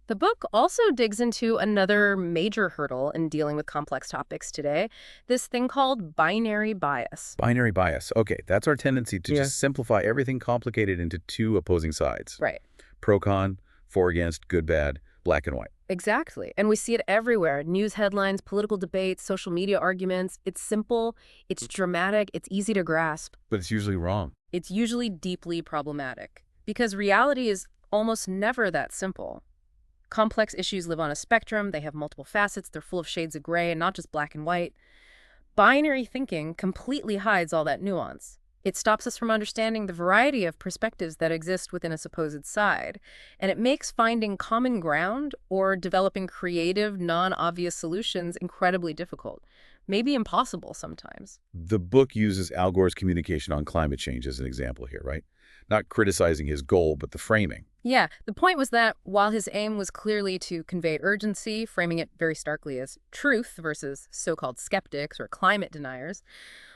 The book also digs into another major hurdle in dealing with complex topics today, this thing called binary bias. Binary bias. Okay, that's our tendency to just simplify everything complicated into 2 opposing sides. Right. Pro, con, for, against, good, bad, black and white. Exactly. And we see it everywhere. News headlines, political debates, social media arguments. It's simple, it's dramatic, it's easy to grasp. But it's usually wrong. It's usually deeply problematic. Because reality is almost never that simple. Complex issues live on a spectrum, they have multiple facets, they're full of shades of gray and not just black and white. Binary thinking completely hides all that nuance. It stops us from understanding the variety of perspectives that exist within a supposed side, and it makes finding common ground or developing creative, non-obvious solutions incredibly difficult, maybe impossible sometimes. The book uses Al Gore's communication on climate change as an example here, right? Not criticizing his goal, but the framing. Yeah, the point was that while his aim was clearly to convey urgency, framing it very starkly as truth versus so-called skeptics or climate deniers,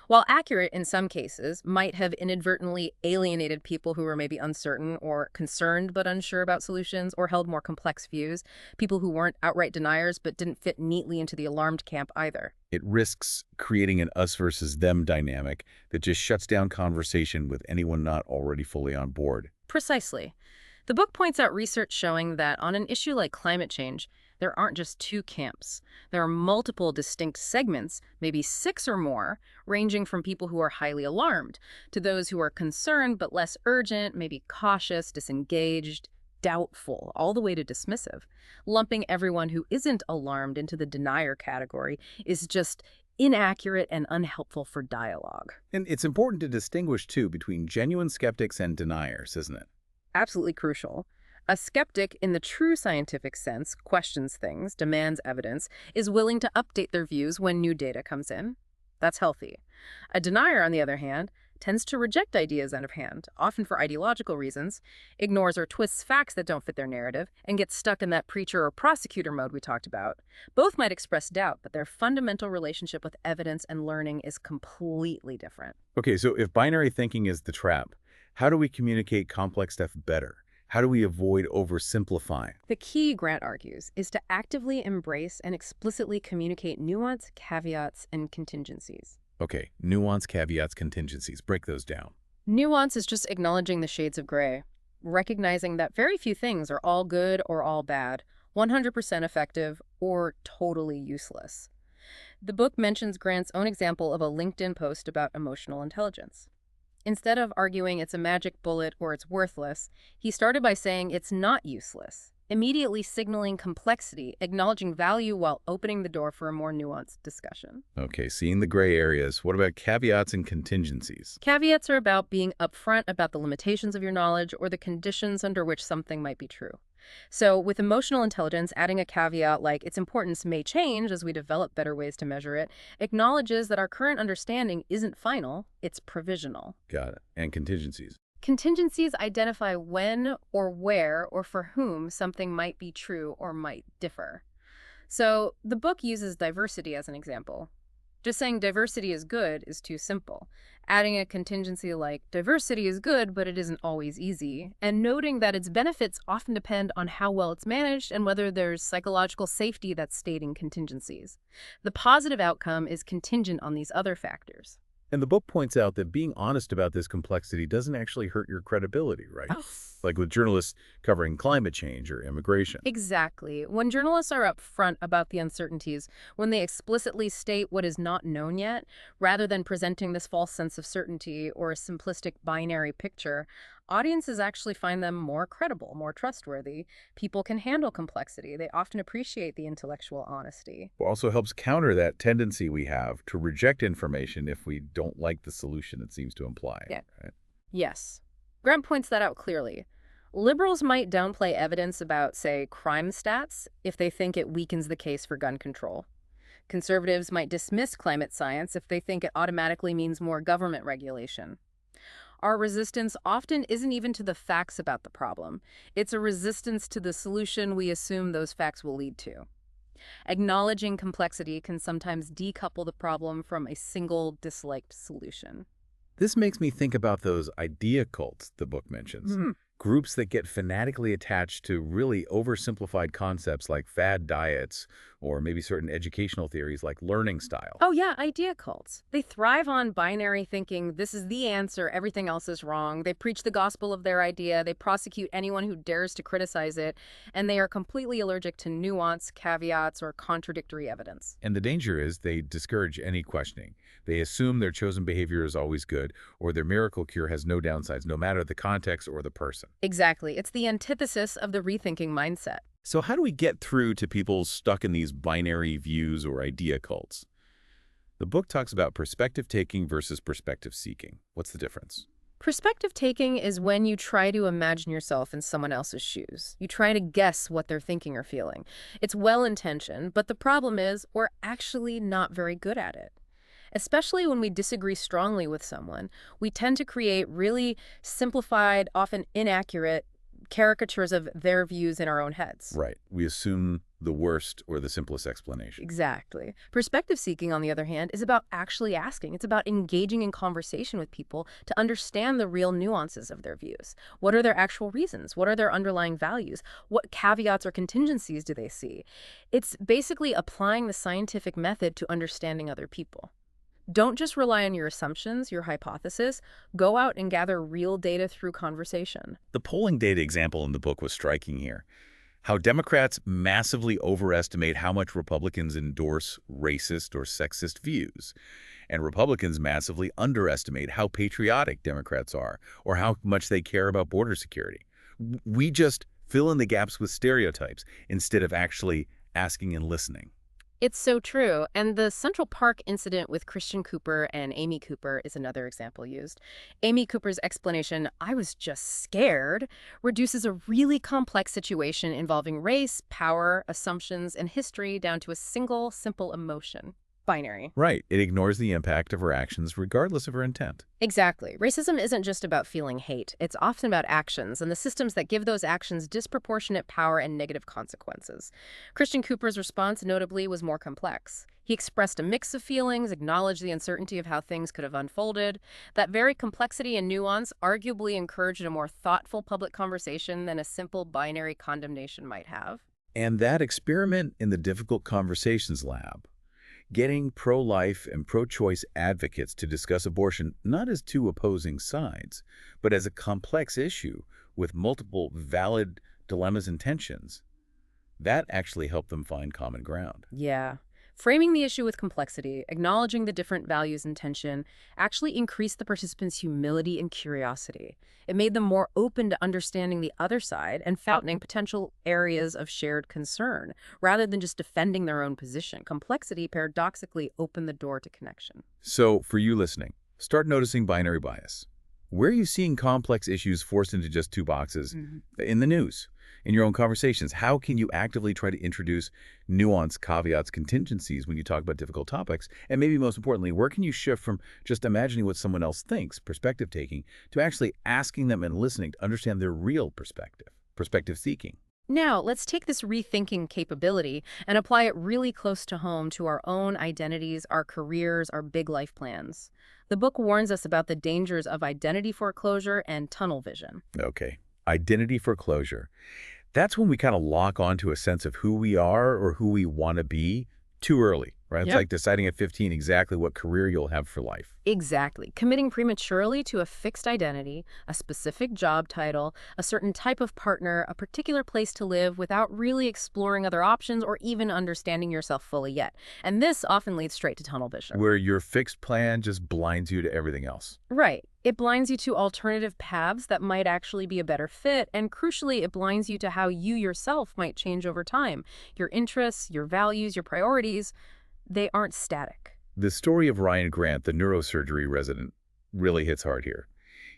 while accurate in some cases, might have inadvertently alienated people who were maybe uncertain or concerned but unsure about solutions or held more complex views, people who weren't outright deniers but didn't fit neatly into the alarmed camp either. It risks creating an us versus them dynamic that just shuts down conversation with anyone not already fully on board. Precisely. The book points out research showing that on an issue like climate change, there aren't just 2 camps. There are multiple distinct segments, maybe 6 or more, ranging from people who are highly alarmed to those who are concerned but less urgent, maybe cautious, disengaged, doubtful, all the way to dismissive. Lumping everyone who isn't alarmed into the denier category is just inaccurate and unhelpful for dialogue. And it's important to distinguish, too, between genuine skeptics and deniers, isn't it? Absolutely crucial. A skeptic, in the true scientific sense, questions things, demands evidence, is willing to update their views when new data comes in. That's healthy. A denier, on the other hand, tends to reject ideas out of hand, often for ideological reasons, ignores or twists facts that don't fit their narrative, and gets stuck in that preacher or prosecutor mode we talked about. Both might express doubt, but their fundamental relationship with evidence and learning is completely different. Okay, so if binary thinking is the trap, how do we communicate complex stuff better? How do we avoid oversimplifying? The key, Grant argues, is to actively embrace and explicitly communicate nuance, caveats, and contingencies. Okay, nuance, caveats, contingencies. Break those down. Nuance is just acknowledging the shades of gray, recognizing that very few things are all good or all bad, 100% effective, or totally useless. The book mentions Grant's own example of a LinkedIn post about emotional intelligence. Instead of arguing it's a magic bullet or it's worthless, he started by saying it's not useless, immediately signaling complexity, acknowledging value while opening the door for a more nuanced discussion. Okay, seeing the gray areas. What about caveats and contingencies? Caveats are about being upfront about the limitations of your knowledge or the conditions under which something might be true. So with emotional intelligence, adding a caveat like its importance may change as we develop better ways to measure it, acknowledges that our current understanding isn't final, it's provisional. Got it. And contingencies. Contingencies identify when or where or for whom something might be true or might differ. So the book uses diversity as an example. Just saying diversity is good is too simple. Adding a contingency like diversity is good, but it isn't always easy, and noting that its benefits often depend on how well it's managed and whether there's psychological safety that's stating contingencies. The positive outcome is contingent on these other factors. And the book points out that being honest about this complexity doesn't actually hurt your credibility, right? Oh. Like with journalists covering climate change or immigration. Exactly. When journalists are upfront about the uncertainties, when they explicitly state what is not known yet, rather than presenting this false sense of certainty or a simplistic binary picture, audiences actually find them more credible, more trustworthy. People can handle complexity. They often appreciate the intellectual honesty. It also helps counter that tendency we have to reject information if we don't like the solution it seems to imply. Yeah. Right? Yes. Grant points that out clearly. Liberals might downplay evidence about, say, crime stats if they think it weakens the case for gun control. Conservatives might dismiss climate science if they think it automatically means more government regulation. Our resistance often isn't even to the facts about the problem. It's a resistance to the solution we assume those facts will lead to. Acknowledging complexity can sometimes decouple the problem from a single disliked solution. This makes me think about those idea cults the book mentions. Groups that get fanatically attached to really oversimplified concepts like fad diets or maybe certain educational theories like learning style. Oh yeah, idea cults. They thrive on binary thinking, this is the answer, everything else is wrong. They preach the gospel of their idea, they prosecute anyone who dares to criticize it, and they are completely allergic to nuance, caveats, or contradictory evidence. And the danger is they discourage any questioning. They assume their chosen behavior is always good or their miracle cure has no downsides, no matter the context or the person. Exactly. It's the antithesis of the rethinking mindset. So how do we get through to people stuck in these binary views or idea cults? The book talks about perspective taking versus perspective seeking. What's the difference? Perspective taking is when you try to imagine yourself in someone else's shoes. You try to guess what they're thinking or feeling. It's well-intentioned, but the problem is we're actually not very good at it. Especially when we disagree strongly with someone, we tend to create really simplified, often inaccurate caricatures of their views in our own heads. Right. We assume the worst or the simplest explanation. Exactly. Perspective seeking, on the other hand, is about actually asking. It's about engaging in conversation with people to understand the real nuances of their views. What are their actual reasons? What are their underlying values? What caveats or contingencies do they see? It's basically applying the scientific method to understanding other people. Don't just rely on your assumptions, your hypothesis. Go out and gather real data through conversation. The polling data example in the book was striking here. How Democrats massively overestimate how much Republicans endorse racist or sexist views, and Republicans massively underestimate how patriotic Democrats are or how much they care about border security. We just fill in the gaps with stereotypes instead of actually asking and listening. It's so true. And the Central Park incident with Christian Cooper and Amy Cooper is another example used. Amy Cooper's explanation, "I was just scared," reduces a really complex situation involving race, power, assumptions, and history down to a single, simple emotion. Binary. Right. It ignores the impact of her actions regardless of her intent. Exactly. Racism isn't just about feeling hate. It's often about actions and the systems that give those actions disproportionate power and negative consequences. Christian Cooper's response, notably, was more complex. He expressed a mix of feelings, acknowledged the uncertainty of how things could have unfolded. That very complexity and nuance arguably encouraged a more thoughtful public conversation than a simple binary condemnation might have. And that experiment in the difficult conversations lab, getting pro-life and pro-choice advocates to discuss abortion not as two opposing sides, but as a complex issue with multiple valid dilemmas and tensions, that actually helped them find common ground. Yeah. Framing the issue with complexity, acknowledging the different values and tension, actually increased the participants' humility and curiosity. It made them more open to understanding the other side and finding potential areas of shared concern, rather than just defending their own position. Complexity paradoxically opened the door to connection. So, for you listening, start noticing binary bias. Where are you seeing complex issues forced into just two boxes? In the news, in your own conversations? How can you actively try to introduce nuance, caveats, contingencies when you talk about difficult topics? And maybe most importantly, where can you shift from just imagining what someone else thinks, perspective taking, to actually asking them and listening to understand their real perspective seeking? Now, let's take this rethinking capability and apply it really close to home to our own identities, our careers, our big life plans. The book warns us about the dangers of identity foreclosure and tunnel vision. Okay, identity foreclosure. That's when we kind of lock onto a sense of who we are or who we want to be too early, right? It's Yep. like deciding at 15 exactly what career you'll have for life. Exactly. Committing prematurely to a fixed identity, a specific job title, a certain type of partner, a particular place to live without really exploring other options or even understanding yourself fully yet. And this often leads straight to tunnel vision. Where your fixed plan just blinds you to everything else. Right. It blinds you to alternative paths that might actually be a better fit, and crucially, it blinds you to how you yourself might change over time. Your interests, your values, your priorities, they aren't static. The story of Ryan Grant, the neurosurgery resident, really hits hard here.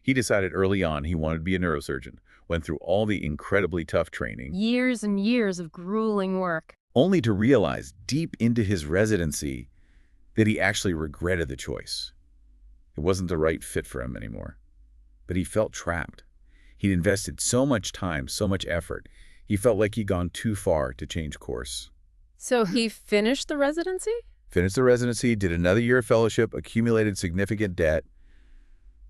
He decided early on he wanted to be a neurosurgeon, went through all the incredibly tough training, Years and years of grueling work. only to realize deep into his residency that he actually regretted the choice. It wasn't the right fit for him anymore. But he felt trapped. He'd invested so much time, so much effort. He felt like he'd gone too far to change course. So he finished the residency? Finished the residency, did another year of fellowship, accumulated significant debt,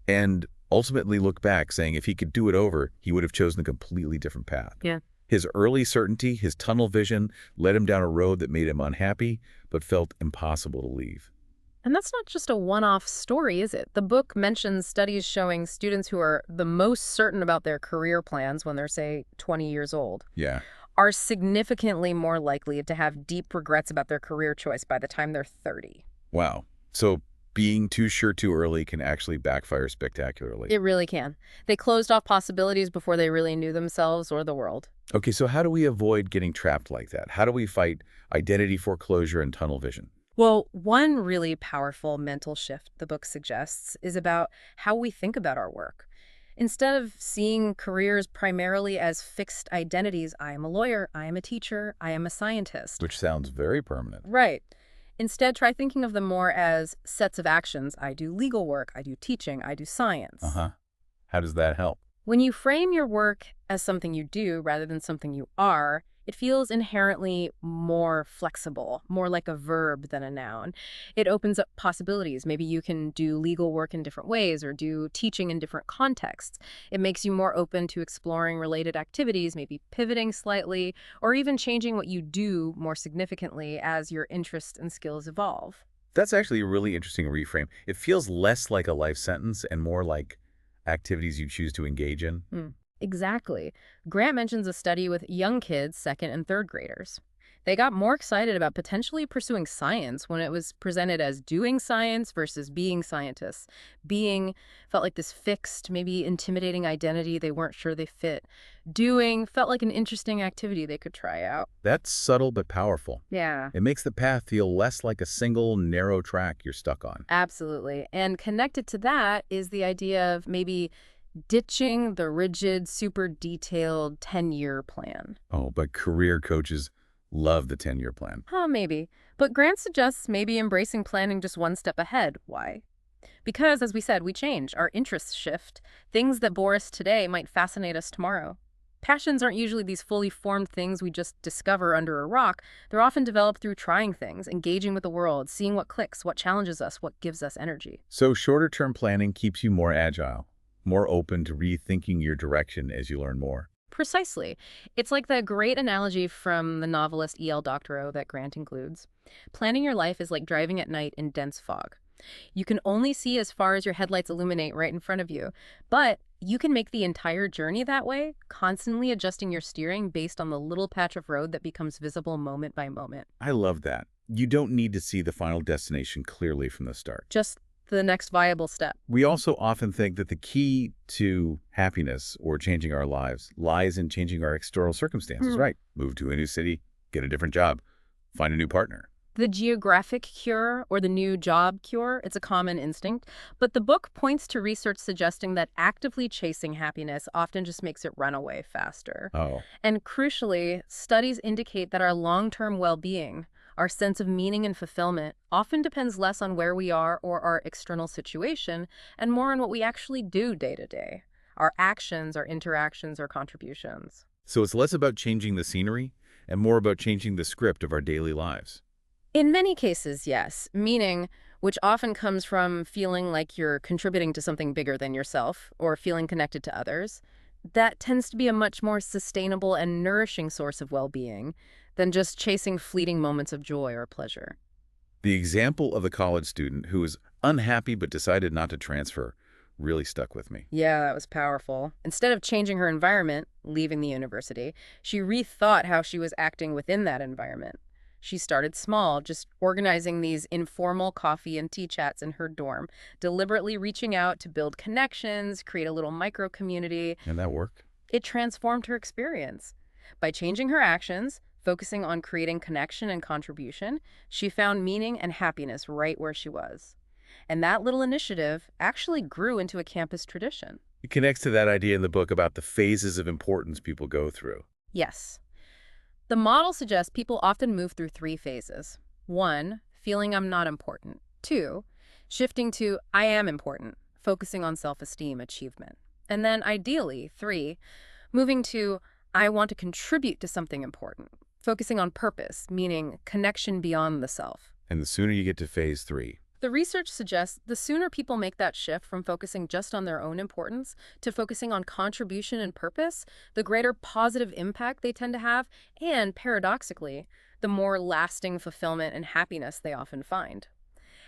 and ultimately looked back saying if he could do it over, he would have chosen a completely different path. Yeah. His early certainty, his tunnel vision, led him down a road that made him unhappy, but felt impossible to leave. And that's not just a one-off story, is it? The book mentions studies showing students who are the most certain about their career plans when they're, say, 20 years old, Yeah. are significantly more likely to have deep regrets about their career choice by the time they're 30. Wow. So being too sure too early can actually backfire spectacularly. It really can. They closed off possibilities before they really knew themselves or the world. Okay, so how do we avoid getting trapped like that? How do we fight identity foreclosure and tunnel vision? Well, one really powerful mental shift the book suggests is about how we think about our work. Instead of seeing careers primarily as fixed identities, I am a lawyer, I am a teacher, I am a scientist. Which sounds very permanent. Right. Instead, try thinking of them more as sets of actions. I do legal work, I do teaching, I do science. How does that help? When you frame your work as something you do rather than something you are, it feels inherently more flexible, more like a verb than a noun. It opens up possibilities. Maybe you can do legal work in different ways or do teaching in different contexts. It makes you more open to exploring related activities, maybe pivoting slightly, or even changing what you do more significantly as your interests and skills evolve. That's actually a really interesting reframe. It feels less like a life sentence and more like activities you choose to engage in. Exactly. Grant mentions a study with young kids, second and third graders. They got more excited about potentially pursuing science when it was presented as doing science versus being scientists. Being felt like this fixed, maybe intimidating identity they weren't sure they fit. Doing felt like an interesting activity they could try out. That's subtle but powerful. Yeah. It makes the path feel less like a single, narrow track you're stuck on. Absolutely. And connected to that is the idea of maybe ditching the rigid, super detailed 10-year plan. Oh, but career coaches love the 10-year plan. Huh, maybe. But Grant suggests maybe embracing planning just one step ahead. Why? Because, as we said, we change, our interests shift. Things that bore us today might fascinate us tomorrow. Passions aren't usually these fully formed things we just discover under a rock. They're often developed through trying things, engaging with the world, seeing what clicks, what challenges us, what gives us energy. So shorter-term planning keeps you more agile, more open to rethinking your direction as you learn more. Precisely. It's like the great analogy from the novelist E.L. Doctorow that Grant includes. Planning your life is like driving at night in dense fog. You can only see as far as your headlights illuminate right in front of you, but you can make the entire journey that way, constantly adjusting your steering based on the little patch of road that becomes visible moment by moment. I love that. You don't need to see the final destination clearly from the start. Just the next viable step. We also often think that the key to happiness or changing our lives lies in changing our external circumstances, right? Move to a new city, get a different job, find a new partner. The geographic cure or the new job cure, it's a common instinct, but the book points to research suggesting that actively chasing happiness often just makes it run away faster. Oh, And crucially, studies indicate that our long-term well-being, our sense of meaning and fulfillment, often depends less on where we are or our external situation and more on what we actually do day to day. Our actions, our interactions, our contributions. so it's less about changing the scenery and more about changing the script of our daily lives. In many cases, yes. Meaning, which often comes from feeling like you're contributing to something bigger than yourself or feeling connected to others, that tends to be a much more sustainable and nourishing source of well-being than just chasing fleeting moments of joy or pleasure. The example of the college student who was unhappy but decided not to transfer really stuck with me. Yeah, that was powerful. Instead of changing her environment, leaving the university, she rethought how she was acting within that environment. She started small, just organizing these informal coffee and tea chats in her dorm, deliberately reaching out to build connections, create a little micro-community. And that worked. It transformed her experience. By changing her actions, focusing on creating connection and contribution, she found meaning and happiness right where she was. And that little initiative actually grew into a campus tradition. It connects to that idea in the book about the phases of importance people go through. Yes. The model suggests people often move through 3 phases. 1, feeling I'm not important. 2, shifting to I am important, focusing on self-esteem, achievement. And then ideally, 3, moving to I want to contribute to something important, focusing on purpose, meaning connection beyond the self. And the sooner you get to phase 3, The research suggests the sooner people make that shift from focusing just on their own importance to focusing on contribution and purpose, the greater positive impact they tend to have, and paradoxically, the more lasting fulfillment and happiness they often find.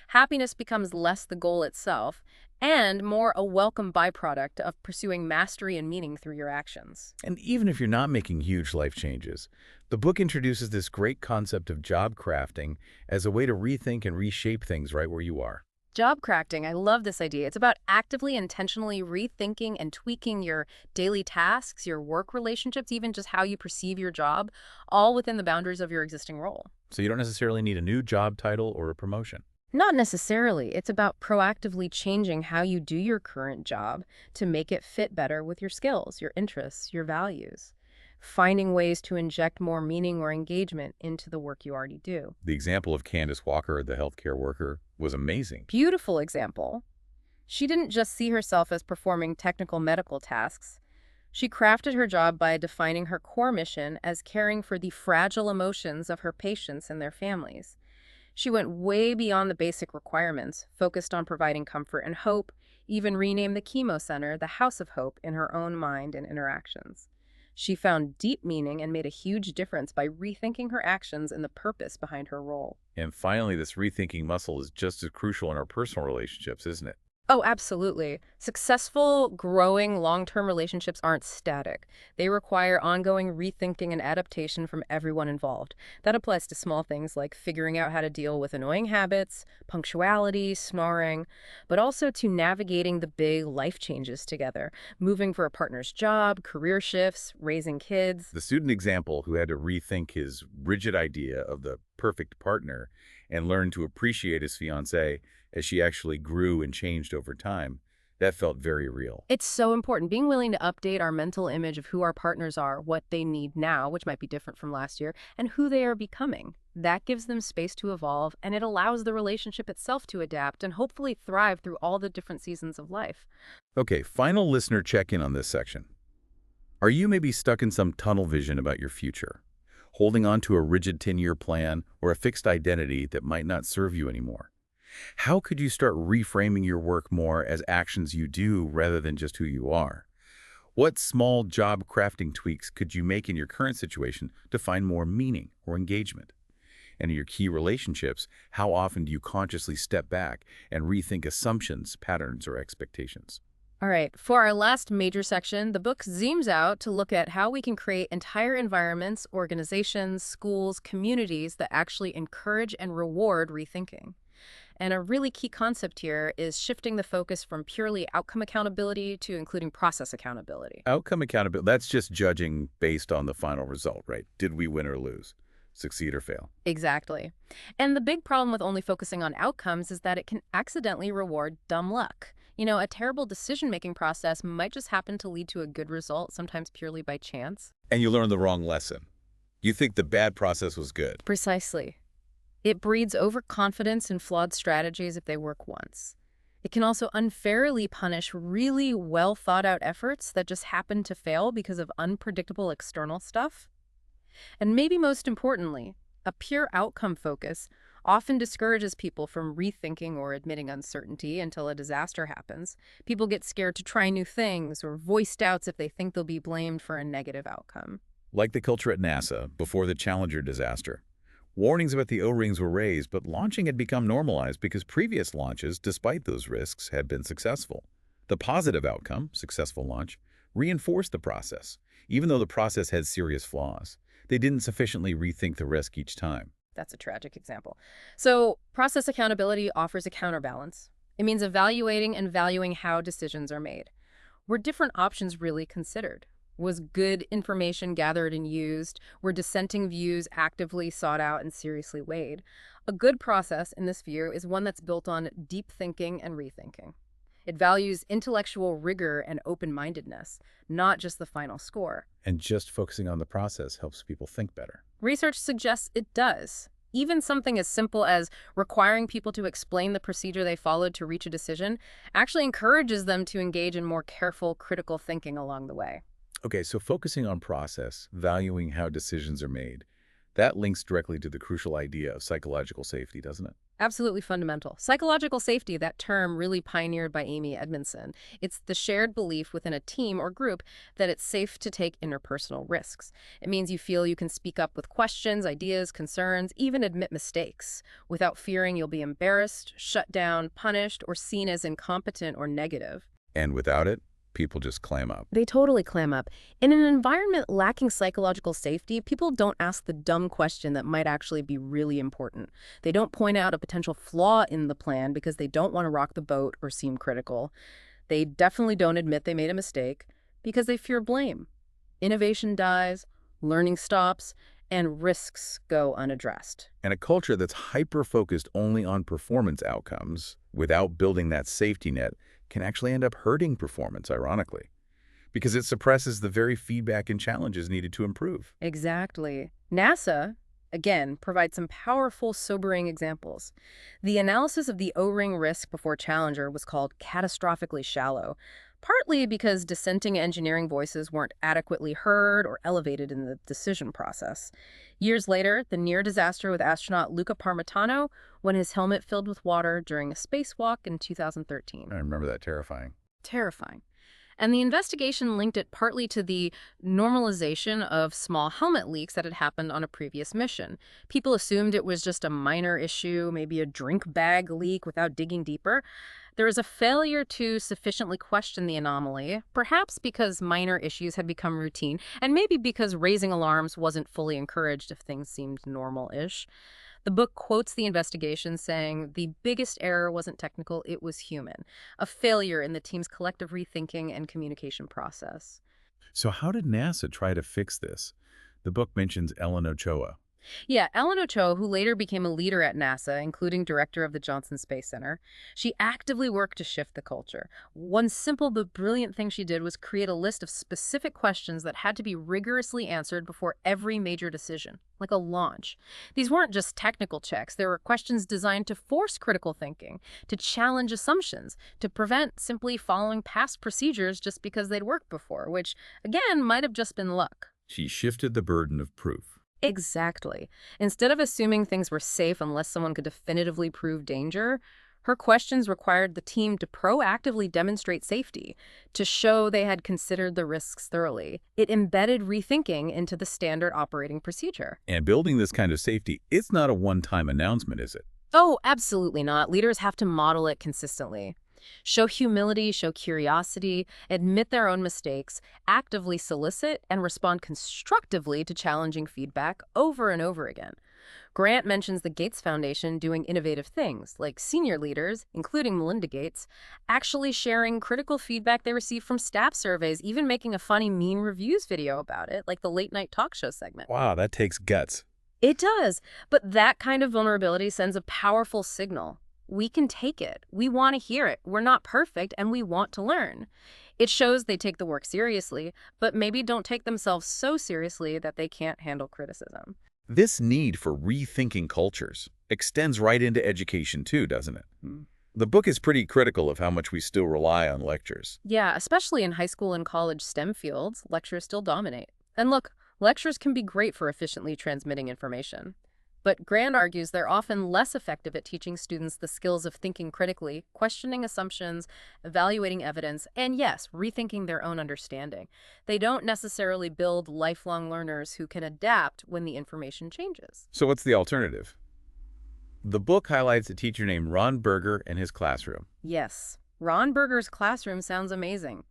Happiness becomes less the goal itself and more a welcome byproduct of pursuing mastery and meaning through your actions. and even if you're not making huge life changes, the book introduces this great concept of job crafting as a way to rethink and reshape things right where you are. Job crafting, I love this idea. It's about actively, intentionally rethinking and tweaking your daily tasks, your work relationships, even just how you perceive your job, all within the boundaries of your existing role. So you don't necessarily need a new job title or a promotion. Not necessarily. It's about proactively changing how you do your current job to make it fit better with your skills, your interests, your values. Finding ways to inject more meaning or engagement into the work you already do. The example of Candace Walker, the healthcare worker, was amazing. Beautiful example. She didn't just see herself as performing technical medical tasks. She crafted her job by defining her core mission as caring for the fragile emotions of her patients and their families. She went way beyond the basic requirements, focused on providing comfort and hope, even renamed the chemo center the House of Hope in her own mind and interactions. She found deep meaning and made a huge difference by rethinking her actions and the purpose behind her role. And finally, this rethinking muscle is just as crucial in our personal relationships, isn't it? Oh, absolutely. Successful, growing, long-term relationships aren't static. They require ongoing rethinking and adaptation from everyone involved. That applies to small things like figuring out how to deal with annoying habits, punctuality, snoring, but also to navigating the big life changes together, moving for a partner's job, career shifts, raising kids. The student example who had to rethink his rigid idea of the perfect partner and learn to appreciate his fiancée as she actually grew and changed over time, that felt very real. It's so important. Being willing to update our mental image of who our partners are, what they need now, which might be different from last year, and who they are becoming. That gives them space to evolve, and it allows the relationship itself to adapt and hopefully thrive through all the different seasons of life. Okay, final listener check-in on this section. Are you maybe stuck in some tunnel vision about your future, holding on to a rigid 10-year plan or a fixed identity that might not serve you anymore? How could you start reframing your work more as actions you do rather than just who you are? What small job crafting tweaks could you make in your current situation to find more meaning or engagement? And in your key relationships, how often do you consciously step back and rethink assumptions, patterns, or expectations? All right, for our last major section, the book zooms out to look at how we can create entire environments, organizations, schools, communities that actually encourage and reward rethinking. And a really key concept here is shifting the focus from purely outcome accountability to including process accountability. Outcome accountability, that's just judging based on the final result, right? Did we win or lose? Succeed or fail? Exactly. And the big problem with only focusing on outcomes is that it can accidentally reward dumb luck. A terrible decision-making process might just happen to lead to a good result, sometimes purely by chance. And you learn the wrong lesson. You think the bad process was good. Precisely. It breeds overconfidence in flawed strategies if they work once. It can also unfairly punish really well-thought-out efforts that just happen to fail because of unpredictable external stuff. And maybe most importantly, a pure outcome focus often discourages people from rethinking or admitting uncertainty until a disaster happens. People get scared to try new things or voice doubts if they think they'll be blamed for a negative outcome. Like the culture at NASA before the Challenger disaster. Warnings about the O-rings were raised, but launching had become normalized because previous launches, despite those risks, had been successful. The positive outcome, successful launch, reinforced the process, even though the process had serious flaws. They didn't sufficiently rethink the risk each time. That's a tragic example. So, process accountability offers a counterbalance. It means evaluating and valuing how decisions are made. Were different options really considered? Was good information gathered and used? Were dissenting views actively sought out and seriously weighed? A good process, in this view, is one that's built on deep thinking and rethinking. It values intellectual rigor and open-mindedness, not just the final score. And just focusing on the process helps people think better. Research suggests it does. Even something as simple as requiring people to explain the procedure they followed to reach a decision actually encourages them to engage in more careful, critical thinking along the way. Okay, so focusing on process, valuing how decisions are made, that links directly to the crucial idea of psychological safety, doesn't it? Absolutely fundamental. Psychological safety, that term really pioneered by Amy Edmondson. It's the shared belief within a team or group that it's safe to take interpersonal risks. It means you feel you can speak up with questions, ideas, concerns, even admit mistakes, without fearing you'll be embarrassed, shut down, punished, or seen as incompetent or negative. And without it, people just clam up. They totally clam up. In an environment lacking psychological safety, people don't ask the dumb question that might actually be really important. They don't point out a potential flaw in the plan because they don't want to rock the boat or seem critical. They definitely don't admit they made a mistake because they fear blame. Innovation dies, learning stops, and risks go unaddressed. And a culture that's hyper-focused only on performance outcomes without building that safety net can actually end up hurting performance, ironically, because it suppresses the very feedback and challenges needed to improve. Exactly. NASA, again, provides some powerful, sobering examples. The analysis of the O-ring risk before Challenger was called catastrophically shallow, partly because dissenting engineering voices weren't adequately heard or elevated in the decision process. Years later, the near disaster with astronaut Luca Parmitano when his helmet filled with water during a spacewalk in 2013. I remember that terrifying. Terrifying. And the investigation linked it partly to the normalization of small helmet leaks that had happened on a previous mission. People assumed it was just a minor issue, maybe a drink bag leak, without digging deeper. There was a failure to sufficiently question the anomaly, perhaps because minor issues had become routine, and maybe because raising alarms wasn't fully encouraged if things seemed normal-ish. The book quotes the investigation saying the biggest error wasn't technical, it was human, a failure in the team's collective rethinking and communication process. So how did NASA try to fix this? The book mentions Ellen Ochoa. Yeah, Ellen Ochoa, who later became a leader at NASA, including director of the Johnson Space Center, she actively worked to shift the culture. One simple but brilliant thing she did was create a list of specific questions that had to be rigorously answered before every major decision, like a launch. These weren't just technical checks. They were questions designed to force critical thinking, to challenge assumptions, to prevent simply following past procedures just because they'd worked before, which, again, might have just been luck. She shifted the burden of proof. Exactly. Instead of assuming things were safe unless someone could definitively prove danger, her questions required the team to proactively demonstrate safety, to show they had considered the risks thoroughly. It embedded rethinking into the standard operating procedure. And building this kind of safety, it's not a one-time announcement, is it? Oh, absolutely not. Leaders have to model it consistently. Show humility, show curiosity, admit their own mistakes, actively solicit and respond constructively to challenging feedback over and over again. Grant mentions the Gates Foundation doing innovative things, like senior leaders, including Melinda Gates, actually sharing critical feedback they received from staff surveys, even making a funny mean reviews video about it, like the late-night talk show segment. Wow, that takes guts. It does, but that kind of vulnerability sends a powerful signal. We can take it. We want to hear it. We're not perfect, and we want to learn. It shows they take the work seriously, but maybe don't take themselves so seriously that they can't handle criticism. This need for rethinking cultures extends right into education too, doesn't it? The book is pretty critical of how much we still rely on lectures. Yeah, especially in high school and college STEM fields, lectures still dominate. And look, lectures can be great for efficiently transmitting information. But Grant argues they're often less effective at teaching students the skills of thinking critically, questioning assumptions, evaluating evidence, and yes, rethinking their own understanding. They don't necessarily build lifelong learners who can adapt when the information changes. So what's the alternative? The book highlights a teacher named Ron Berger and his classroom. Yes, Ron Berger's classroom sounds amazing.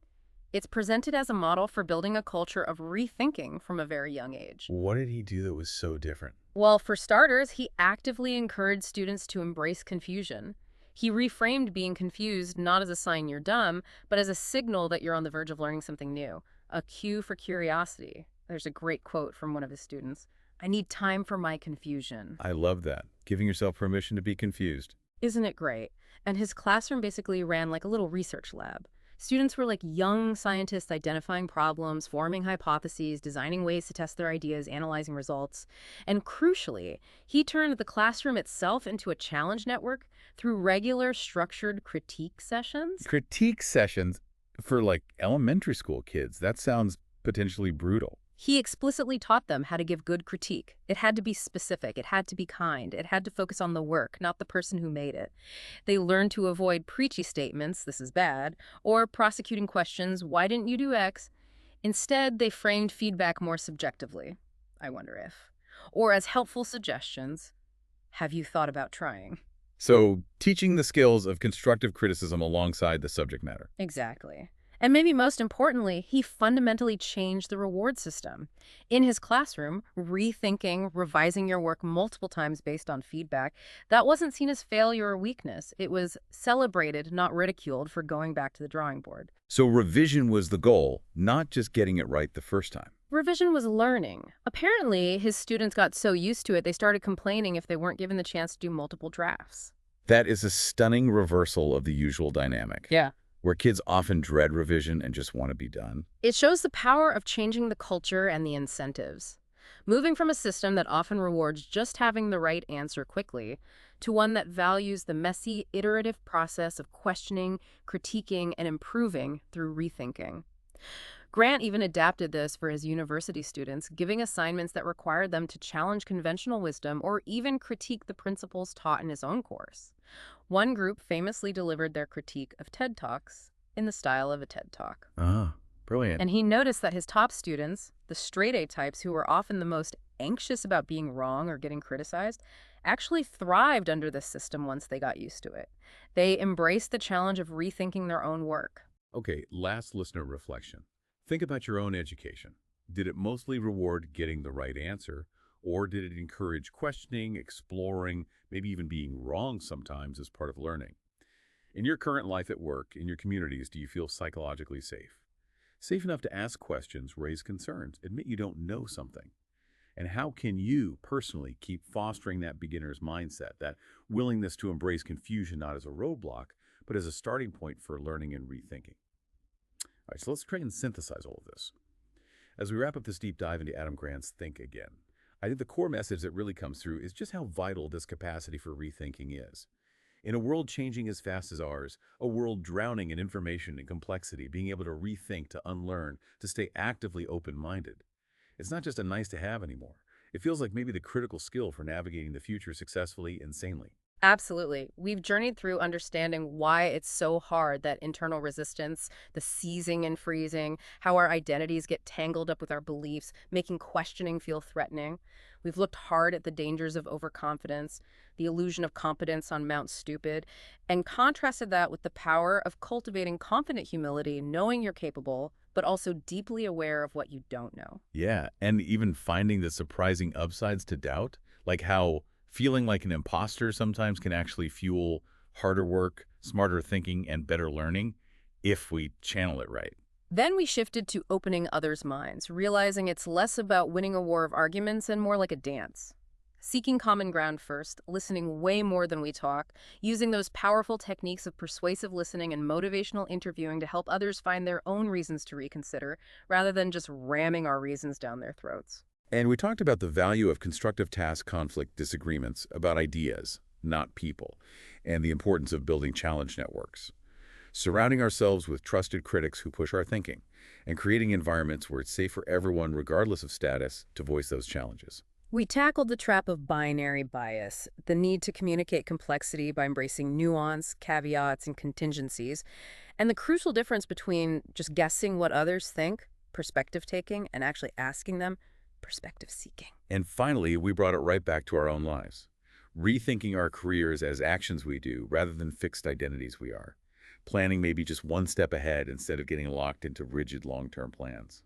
It's presented as a model for building a culture of rethinking from a very young age. What did he do that was so different? Well, for starters, he actively encouraged students to embrace confusion. He reframed being confused not as a sign you're dumb, but as a signal that you're on the verge of learning something new, a cue for curiosity. There's a great quote from one of his students. "I need time for my confusion." I love that. Giving yourself permission to be confused. Isn't it great? And his classroom basically ran like a little research lab. Students were like young scientists identifying problems, forming hypotheses, designing ways to test their ideas, analyzing results. And crucially, he turned the classroom itself into a challenge network through regular structured critique sessions. Critique sessions for like elementary school kids. That sounds potentially brutal. He explicitly taught them how to give good critique. It had to be specific, it had to be kind, it had to focus on the work, not the person who made it. They learned to avoid preachy statements, "this is bad," or prosecuting questions, "why didn't you do X?" Instead, they framed feedback more subjectively, "I wonder if," or as helpful suggestions, "have you thought about trying?" So teaching the skills of constructive criticism alongside the subject matter. Exactly. And maybe most importantly, he fundamentally changed the reward system. In his classroom, rethinking, revising your work multiple times based on feedback, that wasn't seen as failure or weakness. It was celebrated, not ridiculed, for going back to the drawing board. So revision was the goal, not just getting it right the first time. Revision was learning. Apparently, his students got so used to it, they started complaining if they weren't given the chance to do multiple drafts. That is a stunning reversal of the usual dynamic. Yeah. Where kids often dread revision and just want to be done. It shows the power of changing the culture and the incentives. Moving from a system that often rewards just having the right answer quickly to one that values the messy, iterative process of questioning, critiquing, and improving through rethinking. Grant even adapted this for his university students, giving assignments that required them to challenge conventional wisdom or even critique the principles taught in his own course. One group famously delivered their critique of TED Talks, in the style of a TED Talk. Ah, brilliant. And he noticed that his top students, the straight A types who were often the most anxious about being wrong or getting criticized, actually thrived under this system once they got used to it. They embraced the challenge of rethinking their own work. Okay, last listener reflection. Think about your own education. Did it mostly reward getting the right answer, or did it encourage questioning, exploring, maybe even being wrong sometimes as part of learning? In your current life at work, in your communities, do you feel psychologically safe? Safe enough to ask questions, raise concerns, admit you don't know something? And how can you personally keep fostering that beginner's mindset, that willingness to embrace confusion not as a roadblock, but as a starting point for learning and rethinking? All right, so let's try and synthesize all of this. As we wrap up this deep dive into Adam Grant's Think Again, I think the core message that really comes through is just how vital this capacity for rethinking is. In a world changing as fast as ours, a world drowning in information and complexity, being able to rethink, to unlearn, to stay actively open-minded, it's not just a nice to have anymore. It feels like maybe the critical skill for navigating the future successfully and sanely. Absolutely. We've journeyed through understanding why it's so hard, that internal resistance, the seizing and freezing, how our identities get tangled up with our beliefs, making questioning feel threatening. We've looked hard at the dangers of overconfidence, the illusion of competence on Mount Stupid, and contrasted that with the power of cultivating confident humility, knowing you're capable, but also deeply aware of what you don't know. Yeah, and even finding the surprising upsides to doubt, like how feeling like an imposter sometimes can actually fuel harder work, smarter thinking, and better learning if we channel it right. Then we shifted to opening others' minds, realizing it's less about winning a war of arguments and more like a dance. Seeking common ground first, listening way more than we talk, using those powerful techniques of persuasive listening and motivational interviewing to help others find their own reasons to reconsider, rather than just ramming our reasons down their throats. And we talked about the value of constructive task conflict disagreements about ideas, not people, and the importance of building challenge networks. Surrounding ourselves with trusted critics who push our thinking, and creating environments where it's safe for everyone, regardless of status, to voice those challenges. We tackled the trap of binary bias, the need to communicate complexity by embracing nuance, caveats, and contingencies, and the crucial difference between just guessing what others think, perspective taking, and actually asking them, perspective seeking. And finally, we brought it right back to our own lives, rethinking our careers as actions we do rather than fixed identities we are, planning maybe just one step ahead instead of getting locked into rigid long-term plans,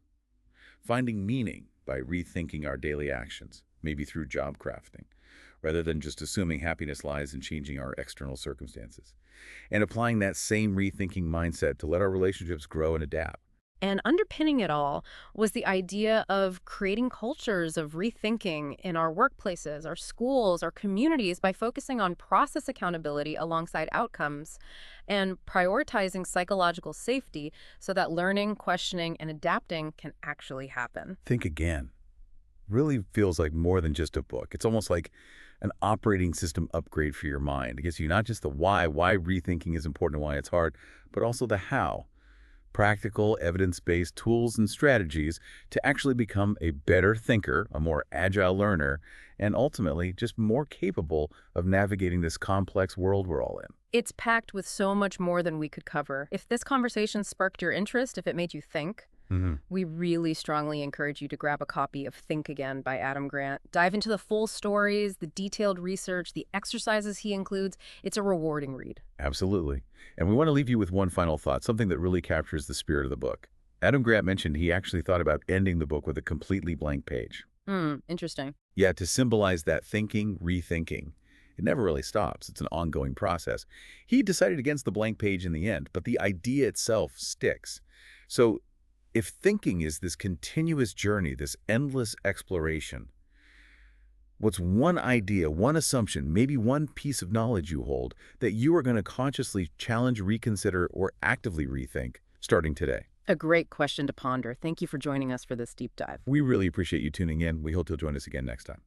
finding meaning by rethinking our daily actions, maybe through job crafting, rather than just assuming happiness lies in changing our external circumstances, and applying that same rethinking mindset to let our relationships grow and adapt. And underpinning it all was the idea of creating cultures of rethinking in our workplaces, our schools, our communities by focusing on process accountability alongside outcomes and prioritizing psychological safety so that learning, questioning, and adapting can actually happen. Think Again really feels like more than just a book. It's almost like an operating system upgrade for your mind. It gives you not just the why rethinking is important and why it's hard, but also the how. Practical, evidence-based tools and strategies to actually become a better thinker, a more agile learner, and ultimately just more capable of navigating this complex world we're all in. It's packed with so much more than we could cover. If this conversation sparked your interest, if it made you think, we really strongly encourage you to grab a copy of Think Again by Adam Grant. Dive into the full stories, the detailed research, the exercises he includes. It's a rewarding read. Absolutely. And we want to leave you with one final thought, something that really captures the spirit of the book. Adam Grant mentioned he actually thought about ending the book with a completely blank page. Interesting. Yeah, to symbolize that thinking, rethinking. It never really stops. It's an ongoing process. He decided against the blank page in the end, but the idea itself sticks. So if thinking is this continuous journey, this endless exploration, what's one idea, one assumption, maybe one piece of knowledge you hold that you are going to consciously challenge, reconsider, or actively rethink starting today? A great question to ponder. Thank you for joining us for this deep dive. We really appreciate you tuning in. We hope you'll join us again next time.